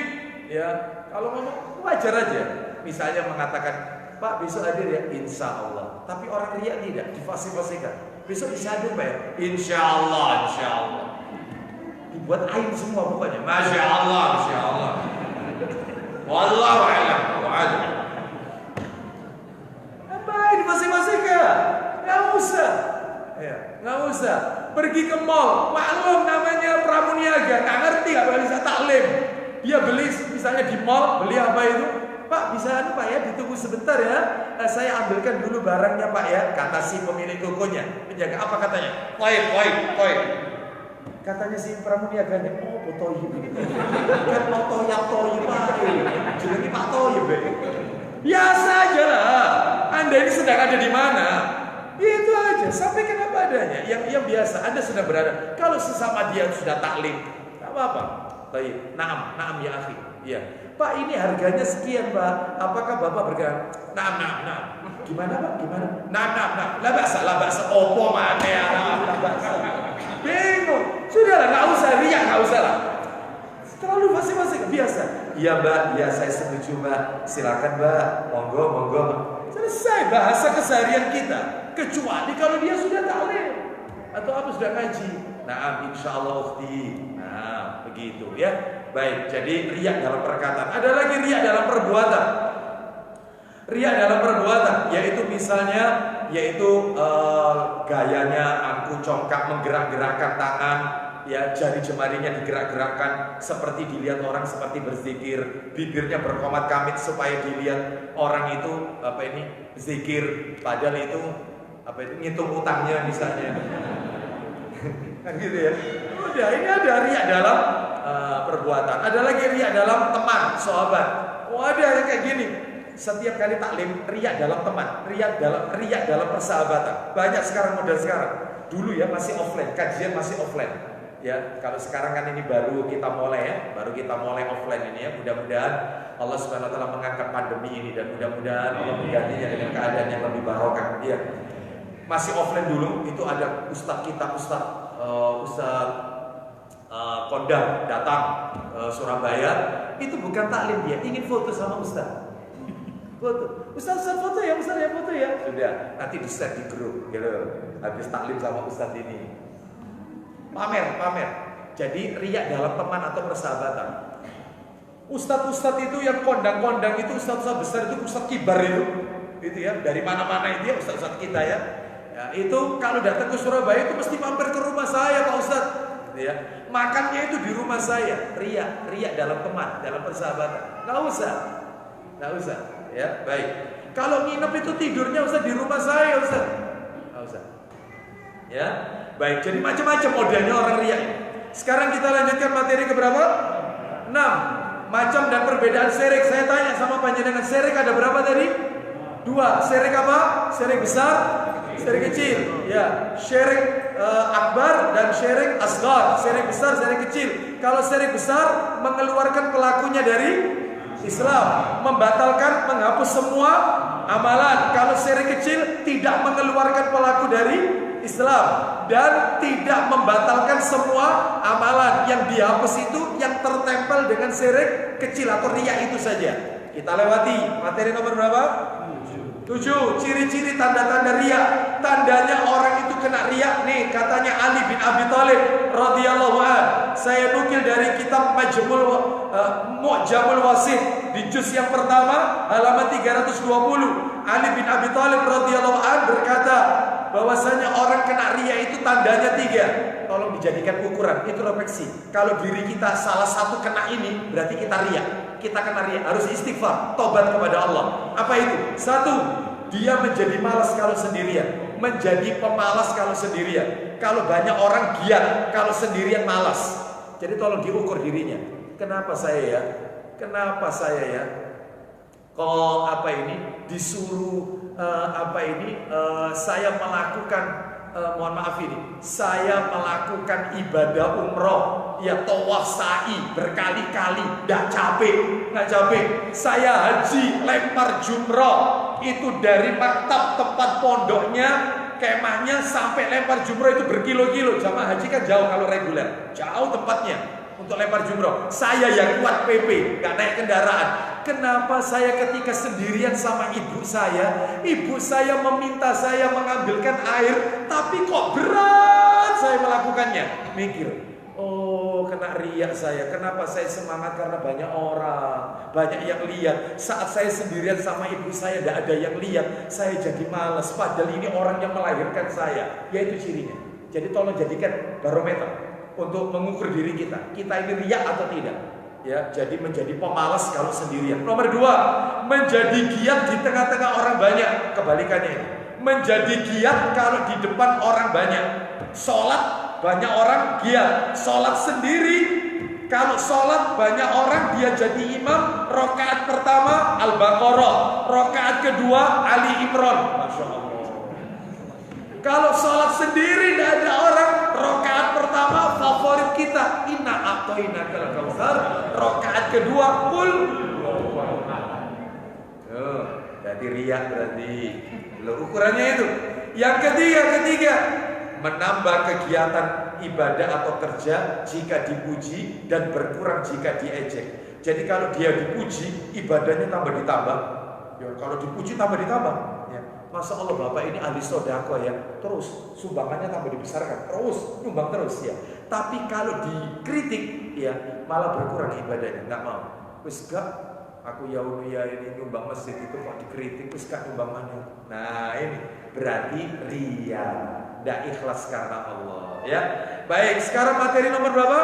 ya. Kalau ngomong wajar aja. Misalnya mengatakan, Pak besok hadir ya, insya Allah. Tapi orang riya tidak, difasih-fasihkan. Besok bisa hadir Pak ya, insya Allah, insya Allah. Dibuat air semua pokoknya. Masya Allah, masya Allah. Wallahu a'lam. Apa ini masing-masing? Nggak usah. Ya, nggak usah. Pergi ke mall, maklum namanya pramuniaga, nggak ngerti, nggak bisa taklim. Dia beli, misalnya di mall, beli apa itu? Pak bisa Pak ya, ditunggu sebentar ya. Saya ambilkan dulu barangnya Pak ya. Kata si pemilik tokonya, penjaga apa katanya? Toib. Katanya si pramuniaganya, oh Toib ini. Kan mau toyap Pak. Jadi Pak Toib. Biasa aja lah. Anda ini sedang ada di mana? Itu aja. Sampaikan apa adanya. Yang biasa. Anda sedang berada. Kalau sesama dia sudah taklim, tak apa-apa. Baik. Naam ya akhi. Iya. Pak ini harganya sekian Pak. Apakah Bapak bergerak? Naam. Gimana Pak? Gimana? Naam. La ba'sa. Opo mana ya? La ba'sa. Bingung. Sudahlah, nggak usah riak, nggak usah lah. Terlalu masing-masing biasa. Iya Mbak, ya saya setuju Mbak. Silakan Mbak, monggo. Selesai bahasa keseharian kita. Kecuali kalau dia sudah taklim atau apa sudah ngaji. Nah, insya Allah ukhti. Nah, begitu ya. Baik, jadi riya dalam perkataan. Ada lagi riya dalam perbuatan. Riya dalam perbuatan, yaitu misalnya, gayanya angku congkak menggerak-gerakkan tangan. Ya, jari jemarinya digerak-gerakkan seperti dilihat orang seperti berzikir, bibirnya berkomat kamit supaya dilihat orang itu zikir, padahal itu ngitung utangnya misalnya. Kan gitu ya. Udah, ini ada riya dalam perbuatan. Ada lagi riya dalam teman, sahabat. Oh, ada yang kayak gini. Setiap kali taklim riya dalam teman, riya dalam persahabatan. Banyak sekarang model sekarang. Dulu ya masih offline, kajian masih offline. Ya, kalau sekarang kan ini baru kita mulai offline ini ya. Mudah-mudahan Allah Subhanahu wa taala mengangkat pandemi ini dan mudah-mudahan Allah menggantinya dengan keadaan yang lebih barokah. Ya. Masih offline dulu itu ada ustaz Kondang datang Surabaya, itu bukan taklim dia, ingin foto sama ustaz. Ustaz foto ya, ustaz ya foto ya. Sudah, nanti di-share di grup gitu. Habis taklim sama ustaz ini. Pamer. Jadi riya dalam teman atau persahabatan. Ustadz itu yang kondang itu ustadz besar itu ustadz kibar itu ya dari mana-mana itu ya ustadz kita ya. Itu kalau datang ke Surabaya itu mesti mampir ke rumah saya Pak Ustadz. Ya. Makannya itu di rumah saya. Riya dalam teman, dalam persahabatan. Nggak usah. Ya baik. Kalau nginep itu tidurnya Ustadz di rumah saya Ustadz. Nggak usah. Ya. Baik, jadi macam-macam modelnya orang riya. Sekarang kita lanjutkan materi keberapa? 6. Macam dan perbedaan syirik. Saya tanya sama panjenengan, syirik ada berapa tadi? 2. Syirik apa? Syirik besar, syirik kecil. Ya, syirik akbar dan syirik asghar. Syirik besar, syirik kecil. Kalau syirik besar mengeluarkan pelakunya dari Islam, membatalkan, menghapus semua amalan. Kalau syirik kecil tidak mengeluarkan pelaku dari Islam dan tidak membatalkan semua amalan. Yang dihapus itu yang tertempel dengan syirik kecil atau riya itu saja. Kita lewati materi nomor berapa? 7. Ciri-ciri tanda-tanda riya. Tandanya orang itu kena riya nih, katanya Ali bin Abi Thalib radhiyallahu anhu. Saya nukil dari kitab Mu'jamul Wasit di juz yang pertama halaman 320. Ali bin Abi Thalib radhiyallahu anhu berkata bahwasanya orang kena riya itu tandanya 3. Tolong dijadikan ukuran, introspeksi. Kalau diri kita salah satu kena ini, berarti kita riya. Kita kena riya, harus istighfar, tobat kepada Allah. Apa itu? 1, dia menjadi malas kalau sendirian, menjadi pemalas kalau sendirian. Kalau banyak orang giat, kalau sendirian malas. Jadi tolong diukur dirinya. Kenapa saya ya kenapa saya ya kok disuruh saya melakukan mohon maaf ini, saya melakukan ibadah umroh, ya tawaf sa'i berkali-kali, nggak capek. Saya haji lempar jumroh, itu dari maktab tempat pondoknya, kemahnya sampai lempar jumroh itu berkilo-kilo. Jamaah haji kan jauh kalau reguler, jauh tempatnya untuk lempar jumroh. Saya yang kuat PP, nggak naik kendaraan. Kenapa saya ketika sendirian sama ibu saya meminta saya mengambilkan air, tapi kok berat saya melakukannya? Mikir, oh kena riak saya. Kenapa saya semangat? Karena banyak orang, banyak yang lihat. Saat saya sendirian sama ibu saya tidak ada yang lihat, saya jadi malas. Padahal ini orang yang melahirkan saya. Yaitu cirinya. Jadi tolong jadikan barometer untuk mengukur diri kita. Kita ini riak atau tidak? Ya, jadi menjadi pemalas kalau sendirian. Nomor 2, menjadi giat di tengah-tengah orang banyak. Kebalikannya, menjadi giat kalau di depan orang banyak. Sholat banyak orang giat. Sholat sendiri, kalau sholat banyak orang dia jadi imam. Rakaat pertama Al-Baqarah, rakaat kedua Ali Imran. Masya Allah. Kalau sholat sendiri tidak ada orang, rakaat pertama favorit kita, inna a'toinakal kautsar, rakaat kedua qul. Jadi riak berarti. Ukurannya itu. Yang ketiga, menambah kegiatan ibadah atau kerja jika dipuji dan berkurang jika diejek. Jadi kalau dia dipuji, ibadahnya ditambah. Ya, kalau dipuji tambah ditambah. Ya. Masa Allah Bapak ini ahli sodako ya, terus sumbangannya tambah dibesarkan, terus nyumbang terus ya. Tapi kalau dikritik ya malah berkurang ibadahnya, nggak mau. Wis gak, aku ya ini nyumbang masjid itu kok dikritik, wis gak nyumbang mana. Nah ini berarti ria, nggak ikhlas karena Allah ya. Baik, sekarang materi nomor berapa?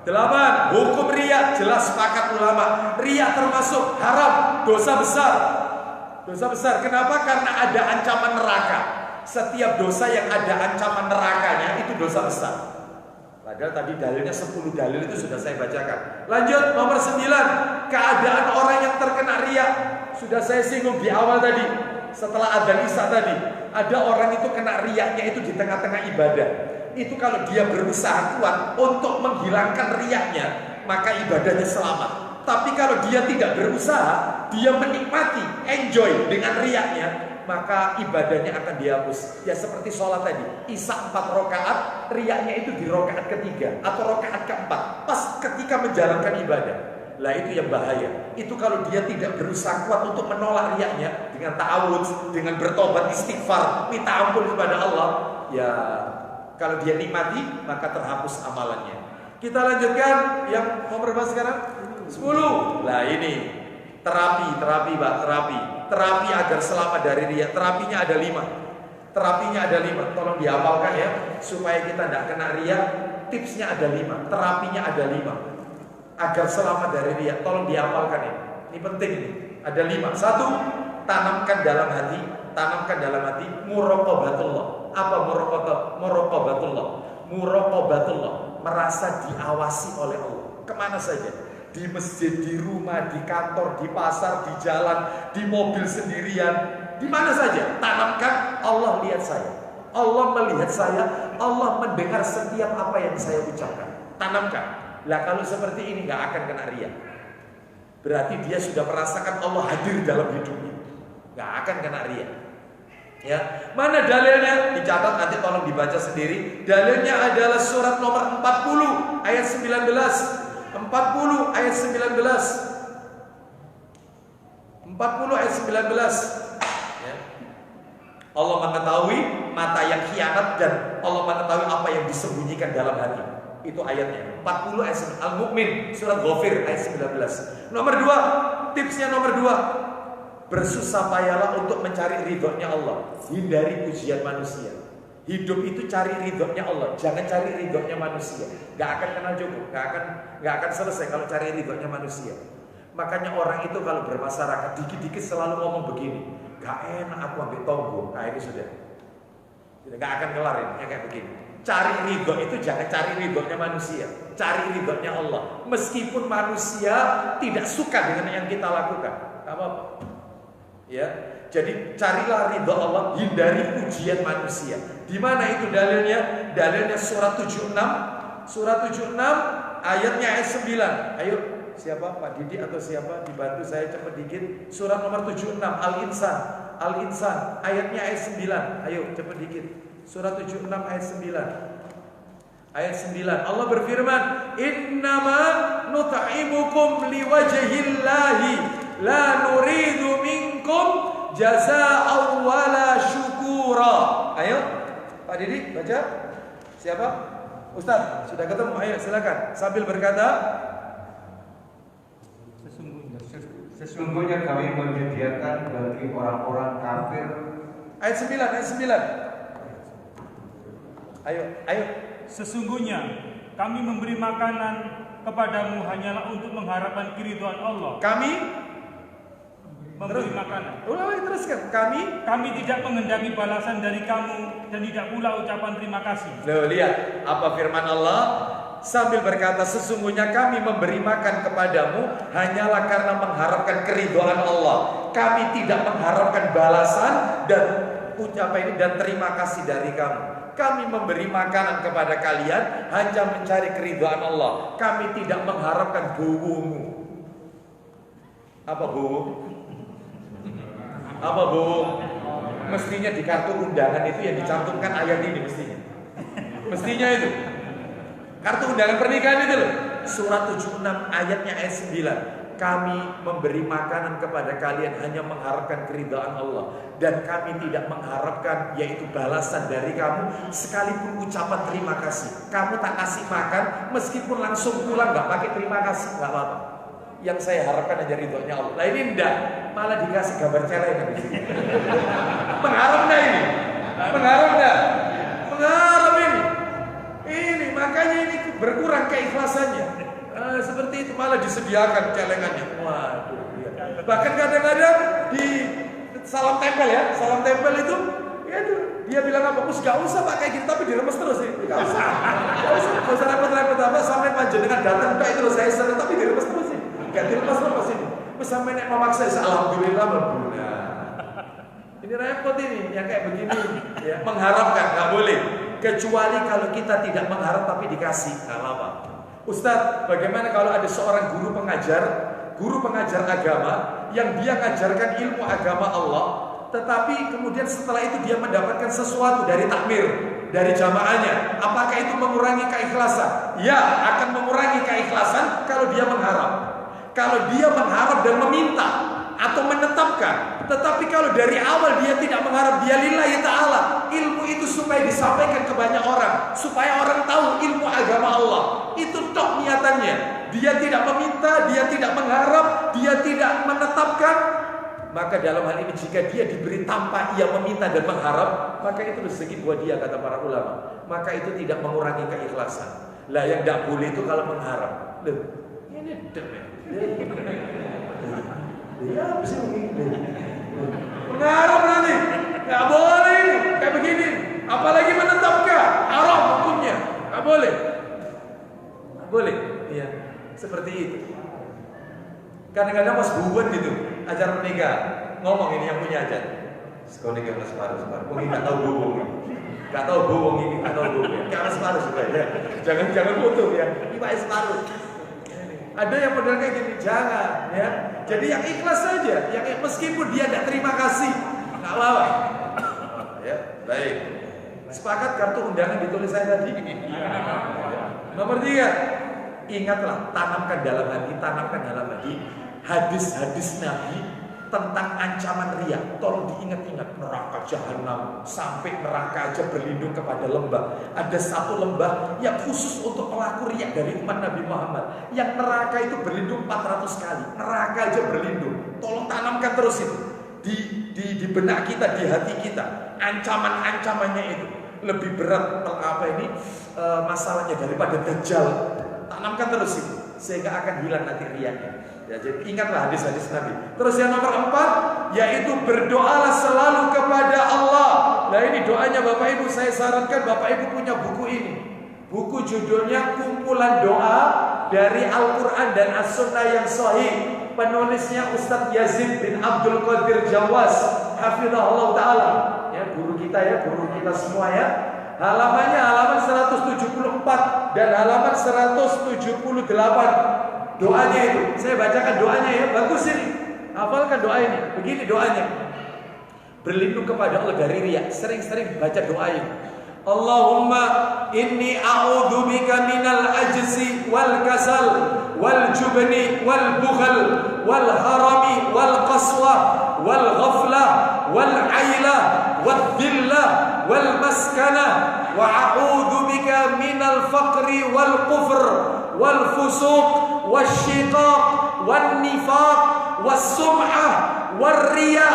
8. Hukum ria, jelas sepakat ulama. Ria termasuk haram, dosa besar. Dosa besar. Kenapa? Karena ada ancaman neraka. Setiap dosa yang ada ancaman nerakanya itu dosa besar. Padahal tadi dalilnya 10 dalil itu sudah saya bacakan. Lanjut nomor 9. Keadaan orang yang terkena riya. Sudah saya singgung di awal tadi. Setelah adzan isya tadi, ada orang itu kena riyanya itu di tengah-tengah ibadah. Itu kalau dia berusaha kuat untuk menghilangkan riyanya, maka ibadahnya selamat. Tapi kalau dia tidak berusaha, dia menikmati, enjoy dengan riyanya, maka ibadahnya akan dihapus. Ya seperti sholat tadi, isya 4 rakaat, riyanya itu di rakaat ketiga atau rakaat keempat, pas ketika menjalankan ibadah. Lah itu yang bahaya. Itu kalau dia tidak berusaha kuat untuk menolak riyanya dengan ta'awudz, dengan bertobat, istighfar, minta ampun kepada Allah, ya kalau dia nikmati maka terhapus amalannya. Kita lanjutkan yang nomor berapa sekarang? 10. Lah ini terapi Pak, terapi agar selamat dari riya. Terapinya ada 5. Tolong dihafalkan ya, supaya kita tidak kena riya. Tipsnya ada 5, terapinya ada 5 agar selamat dari riya. Tolong dihafalkan ya. Ini penting ini. Ada 5. 1, tanamkan dalam hati muraqabatullah. Apa muraqabatullah? Muraqabatullah, merasa diawasi oleh Allah. Kemana saja, di masjid, di rumah, di kantor, di pasar, di jalan, di mobil sendirian, di mana saja. Tanamkan, Allah lihat saya, Allah melihat saya, Allah mendengar setiap apa yang saya ucapkan. Tanamkan. Lah kalau seperti ini nggak akan kena riya. Berarti dia sudah merasakan Allah hadir dalam hidupnya, nggak akan kena riya. Ya, mana dalilnya? Dicatat nanti tolong dibaca sendiri. Dalilnya adalah surat nomor 40 ayat 19. 40 ayat 19. 40 ayat 19. Ya. Allah mengetahui mata yang khianat dan Allah mengetahui apa yang disembunyikan dalam hati. Itu ayatnya. 40 ayat Al-Mu'min surat Ghafir ayat 19. Nomor 2, tipsnya nomor 2. Bersusah payahlah untuk mencari ridhonya Allah. Hindari pujian manusia. Hidup itu cari ridhonya Allah, jangan cari ridhonya manusia. Gak akan kenal jodoh, gak akan selesai kalau cari ridhonya manusia. Makanya orang itu kalau bermasyarakat dikit-dikit selalu ngomong begini, gak enak aku ambil tonggo. Nah ini sudah gak akan kelar ini, kayak begini. Cari ridho itu jangan cari ridhonya manusia, cari ridhonya Allah. Meskipun manusia tidak suka dengan yang kita lakukan, gak apa-apa. Ya, jadi carilah ridho Allah, hindari pujian manusia. Di mana itu dalilnya? Dalilnya surat 76, surat 76 ayatnya ayat 9. Ayo, siapa? Pak Didi atau siapa? Dibantu saya cepat dikit. Surat nomor 76 Al-Insan, Al-Insan ayatnya ayat 9. Ayo cepat dikit. Surat 76 ayat 9. Ayat 9 Allah berfirman, "Innama nut'imukum liwajhillahi la nuridu minkum jazaa'an wala syukura." Ayo Pak Didi baca. Siapa? Ustaz, sudah ketemu? Ayo silakan sambil berkata, Sesungguhnya kami menyediakan bagi orang-orang kafir. ayat 9, ayat 9. Ayo. Sesungguhnya kami memberi makanan kepadamu hanyalah untuk mengharapkan keridhaan Allah. Kami memberi makanan. Ulangi teruskan. Kami tidak menghendaki balasan dari kamu dan tidak pula ucapan terima kasih. Loh, lihat apa firman Allah sambil berkata, sesungguhnya kami memberi makan kepadamu hanyalah karena mengharapkan keridhaan Allah. Kami tidak mengharapkan balasan dan terima kasih dari kamu. Kami memberi makanan kepada kalian hanya mencari keridhaan Allah. Kami tidak mengharapkan buwumu. Apa buwu? Apa buwu? Mestinya di kartu undangan itu yang dicantumkan ayat ini mestinya. Mestinya itu. Kartu undangan pernikahan itu loh. Surat 76 ayatnya ayat 9. Kami memberi makanan kepada kalian hanya mengharapkan keridhaan Allah, dan kami tidak mengharapkan yaitu balasan dari kamu sekalipun ucapan terima kasih. Kamu tak kasih makan meskipun langsung pulang nggak pakai terima kasih, nggak apa-apa. Yang saya harapkan hanya ridhonya Allah. Nah ini enggak, malah dikasih gambar celengan di sini. Mengharap enggak ini? Mengharap enggak? Mengharap ini. Ini makanya ini berkurang keikhlasannya. Seperti itu malah disediakan celengannya. Waduh, ya. Bahkan kadang-kadang di salam tempel ya, salam tempel itu, ya itu dia bilang apa? Gak usah pakai gitu, tapi diremes terus sih. Gak usah repot-repot apa sampai panjenengan datang. Enggak itu loh saya senang, tapi diremes terus sih. Gak dilepas ini. Sampai nek memaksa, alhamdulillah. Ini repot ini, yang kayak begini. Ya, mengharapkan nggak boleh. Kecuali kalau kita tidak mengharap tapi dikasih, nggak apa-apa. Ustadz, bagaimana kalau ada seorang guru pengajar agama yang dia mengajarkan ilmu agama Allah, tetapi kemudian setelah itu dia mendapatkan sesuatu dari takmir, dari jamaahnya, apakah itu mengurangi keikhlasan? Ya, akan mengurangi keikhlasan kalau dia mengharap. Kalau dia mengharap dan meminta atau menetapkan, tetapi kalau dari awal dia tidak mengharap, dia lillahi ta'ala, ilmu itu supaya disampaikan ke banyak orang, supaya orang tahu ilmu agama Allah. Itu tok niatannya. Dia tidak meminta, dia tidak mengharap, dia tidak menetapkan. Maka dalam hal ini jika dia diberi tanpa ia meminta dan mengharap, maka itu rezeki buat dia, kata para ulama. Maka itu tidak mengurangi keikhlasan. Lah yang tidak boleh itu kalau mengharap. Loh, ini demi. Ya, bisa begini. Mengharap nanti nggak boleh ini kayak begini. Apalagi menetapkan haram hukumnya, nggak boleh. Nggak boleh. Iya, seperti itu. Kadang-kadang pas bubuan gitu, acara pernikahan ngomong ini yang punya ajar. Sekolah nikah mas separuh. Mungkin nggak tahu bubung ini, nggak tahu bubung ini, nggak tahu bubung. Nggak separuh juga ya. Jangan foto ya. Ini pakai separuh. Ada yang model kayak gini, jangan ya. Jadi yang ikhlas saja, yang meskipun dia tidak terima kasih, nggak apa-apa. Ya, baik. Sepakat kartu undangan ditulis saya tadi. Nomor 3, ingatlah, tanamkan dalam hati hadis-hadis Nabi tentang ancaman riya. Tolong diingat-ingat, neraka jahanam, sampai neraka aja berlindung kepada lembah. Ada satu lembah yang khusus untuk pelaku riya dari umat Nabi Muhammad, yang neraka itu berlindung 400 kali. Neraka aja berlindung. Tolong tanamkan terus itu di benak kita, di hati kita. Ancamannya itu lebih berat masalahnya daripada Dajjal. Tanamkan terus itu sehingga akan hilang nanti riyanya. Ya, jadi ingatlah hadis-hadis Nabi. Terus yang nomor 4, yaitu berdoalah selalu kepada Allah. Nah ini doanya Bapak Ibu, saya sarankan Bapak Ibu punya buku ini. Buku judulnya Kumpulan Doa dari Al-Quran dan As-Sunnah yang Sahih. Penulisnya Ustadz Yazid bin Abdul Qadir Jawas, hafizahullah ta'ala. Ya, guru kita semua ya. Halamannya halaman 174 dan halaman 178. Doanya itu, saya bacakan doanya ya, bagus ini. Hafalkan doa ini. Begini doanya. Berlindung kepada Allah dari riya. Sering-sering baca doa ini. Allahumma inni a'udzubika minal ajzi wal kasal wal jubni wal bukhl wal harami wal qaswa wal ghafla wal aila wal dhilla wal maskana wa a'udzubika minal faqri wal kufr wal fusuq wash shiqaq wan nifaq was sum'ah war riya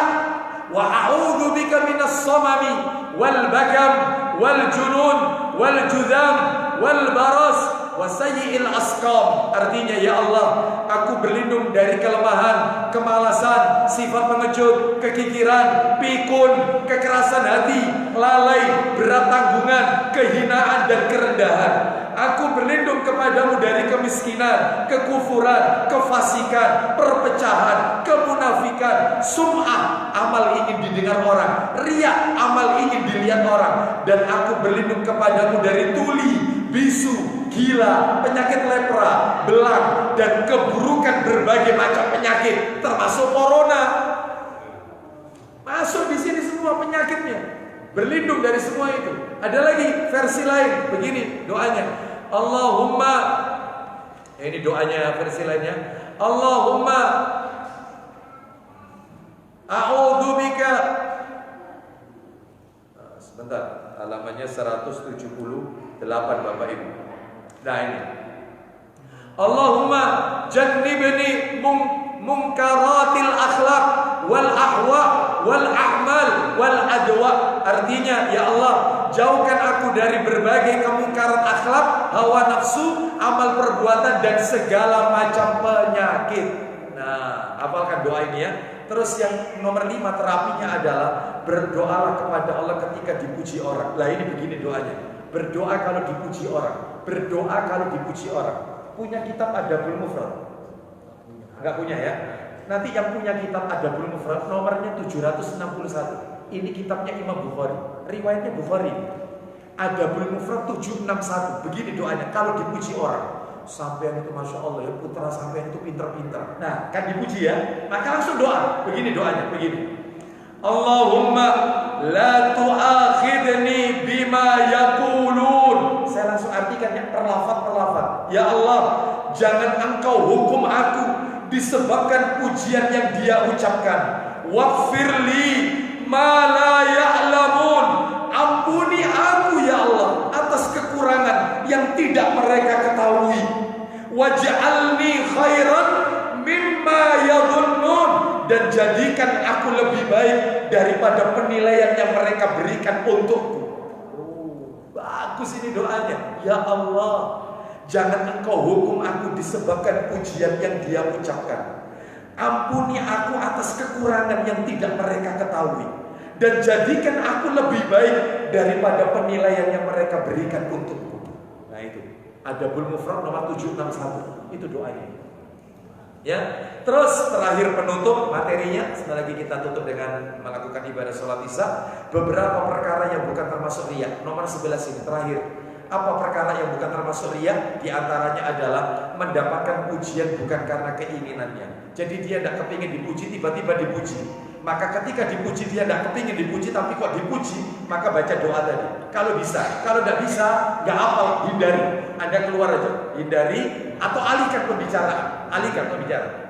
wa a'udzubika minas samami wal bakam wal junun wal judam wal baras wasayyi'il asqam. Artinya, ya Allah, aku berlindung dari kelemahan, kemalasan, sifat pengecut, kekikiran, pikun, kekerasan hati, lalai, berat tanggungan, kehinaan dan kerendahan. Aku berlindung kepadamu dari kemiskinan, kekufuran, kefasikan, perpecahan, kemunafikan, sum'ah, amal ingin didengar orang, riya, amal ingin dilihat orang. Dan aku berlindung kepadamu dari tuli, bisu, gila, penyakit lepra, belang, dan keburukan berbagai macam penyakit, termasuk corona. Masuk di sini semua penyakitnya. Berlindung dari semua itu. Ada lagi versi lain, begini doanya. Allahumma, ini doanya versi lainnya. Allahumma a'udzubika. Sebentar, halamannya 178 Bapak Ibu. Nah ini. Allahumma jannibni munkaratil akhlaq wal ahwa wal a'mal wal adwa. Artinya, ya Allah, jauhkan aku dari berbagai kemungkaran akhlak, hawa nafsu, amal perbuatan dan segala macam penyakit. Nah, hafalkan doa ini ya. Terus yang nomor 5 terapinya adalah berdoalah kepada Allah ketika dipuji orang. Lah ini begini doanya. Berdoa kalau dipuji orang. Berdoa kalau dipuji orang. Punya kitab Adabul Mufrad? Enggak punya ya? Nanti yang punya kitab Adabul Mufrad nomornya 761. Ini kitabnya Imam Bukhari. Riwayatnya Bukhari. Adabul Mufrad 761. Begini doanya kalau dipuji orang. Sampean itu Masya Allah ya, putra sampean itu pinter-pinter. Nah kan dipuji ya, maka langsung doa. Begini doanya, begini. Allahumma la tu'akhidni bima yaqulun. Saya langsung artikan ya, perlafaz. Ya Allah, jangan engkau hukum aku disebabkan pujian yang dia ucapkan. Waghfirli ma la ya'lamun. Ampuni aku ya Allah atas kekurangan yang tidak mereka ketahui. Waj'alni khairan mimma yadhunnun. Dan jadikan aku lebih baik daripada penilaian yang mereka berikan untukku. Bagus ini doanya. Ya Allah, jangan engkau hukum aku disebabkan pujian yang dia ucapkan. Ampuni aku atas kekurangan yang tidak mereka ketahui. Dan jadikan aku lebih baik daripada penilaian yang mereka berikan untukku. Nah itu Adabul Mufrad nomor 761. Itu doanya. Ya, terus terakhir penutup materinya. Setelah lagi kita tutup dengan melakukan ibadah sholat isya. Beberapa perkara yang bukan termasuk riya. Nomor 11 ini terakhir. Apa perkara yang bukan termasuk riya? Di antaranya adalah mendapatkan pujian bukan karena keinginannya. Jadi dia tidak kepingin dipuji, tiba-tiba dipuji. Maka ketika dipuji dia tidak kepingin dipuji, tapi kok dipuji, maka baca doa tadi. Kalau bisa, kalau tidak bisa, nggak hafal, hindari. Anda keluar aja, hindari atau alihkan pembicaraan,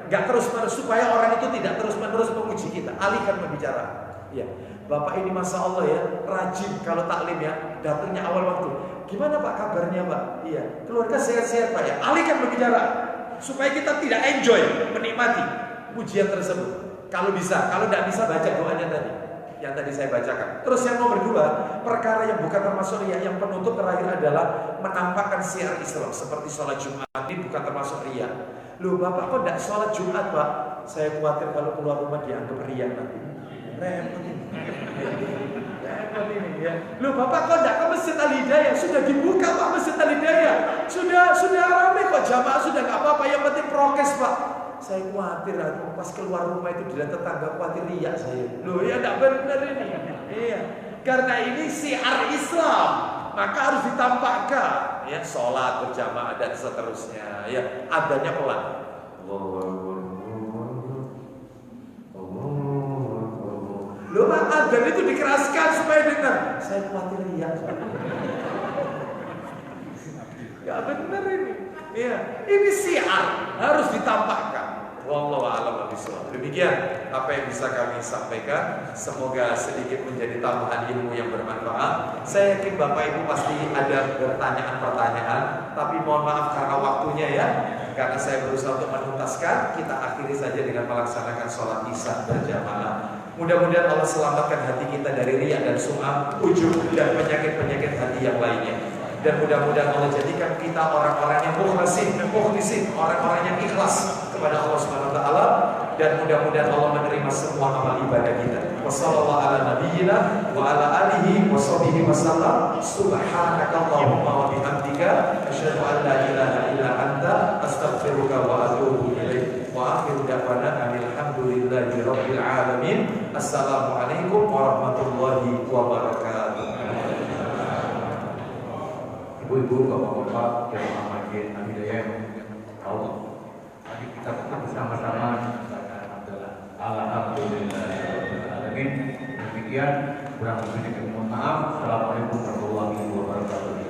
nggak terus-menerus supaya orang itu tidak terus-menerus memuji kita. Alihkan pembicaraan. Ya, Bapak ini masya Allah ya, rajin kalau taklim ya, datangnya awal waktu. Gimana Pak kabarnya Pak? Iya, keluarga sehat-sehat Pak ya. Alihkan pembicaraan supaya kita tidak enjoy, menikmati pujian tersebut. Kalau bisa, kalau tidak bisa baca doanya tadi yang tadi saya bacakan. Terus yang nomor 2, perkara yang bukan termasuk riya, yang penutup terakhir adalah menampakkan syiar Islam seperti sholat Jumat. Ini bukan termasuk riya. Loh Bapak kok tidak sholat Jumat Pak? Saya khawatir kalau keluar rumah dianggap riya nanti. Repot. repot ini ya. Loh Bapak kok enggak ke Masjid Al-Hidayah? Sudah dibuka Pak Masjid Al-Hidayah. Sudah ramai kok, jamaah sudah enggak apa-apa, yang penting prokes Pak. Saya khawatir aku pas keluar rumah itu dilihat tetangga, khawatir riak saya. Loh ya enggak benar ini. Iya. Karena ini syiar Islam, maka harus ditampakkan ya, sholat berjamaah dan seterusnya ya. Adanya pelan. Loh Pak, adzan itu dikeraskan supaya dengar. Saya khawatir riak. Gak benar ini. Ya, ini syiar harus ditampakkan. Wallahu a'lam bishawab. Demikian apa yang bisa kami sampaikan. Semoga sedikit menjadi tambahan ilmu yang bermanfaat. Saya yakin Bapak Ibu pasti ada pertanyaan-pertanyaan, tapi mohon maaf karena waktunya ya. Karena saya berusaha untuk menuntaskan, kita akhiri saja dengan melaksanakan sholat isya berjamaah. Mudah-mudahan Allah selamatkan hati kita dari riya dan sum'ah, ujub dan penyakit-penyakit hati yang lainnya. Dan mudah-mudahan Allah jadikan kita orang-orang yang mukhlisin, orang-orang yang ikhlas kepada Allah Subhanahu wa taala, dan mudah-mudahan Allah menerima semua amal ibadah kita. Wassallallahu ala nabiyyina wa ala alihi washabbihi wasallam. Subhanakallahumma wa bihamdika asyhadu an la ilaha illa anta astaghfiruka wa atubu ilaik. Wa akhiru da'wana alhamdulillahi rabbil alamin. Assalamualaikum warahmatullahi wabarakatuh. Ibu-ibu, bapak-bapak, jemaah masjid Al-Hidayah, Allah. Tadi kita bersama-sama alhamdulillah. Demikian kurang lebih mohon maaf. Assalamualaikum warahmatullahi wabarakatuh.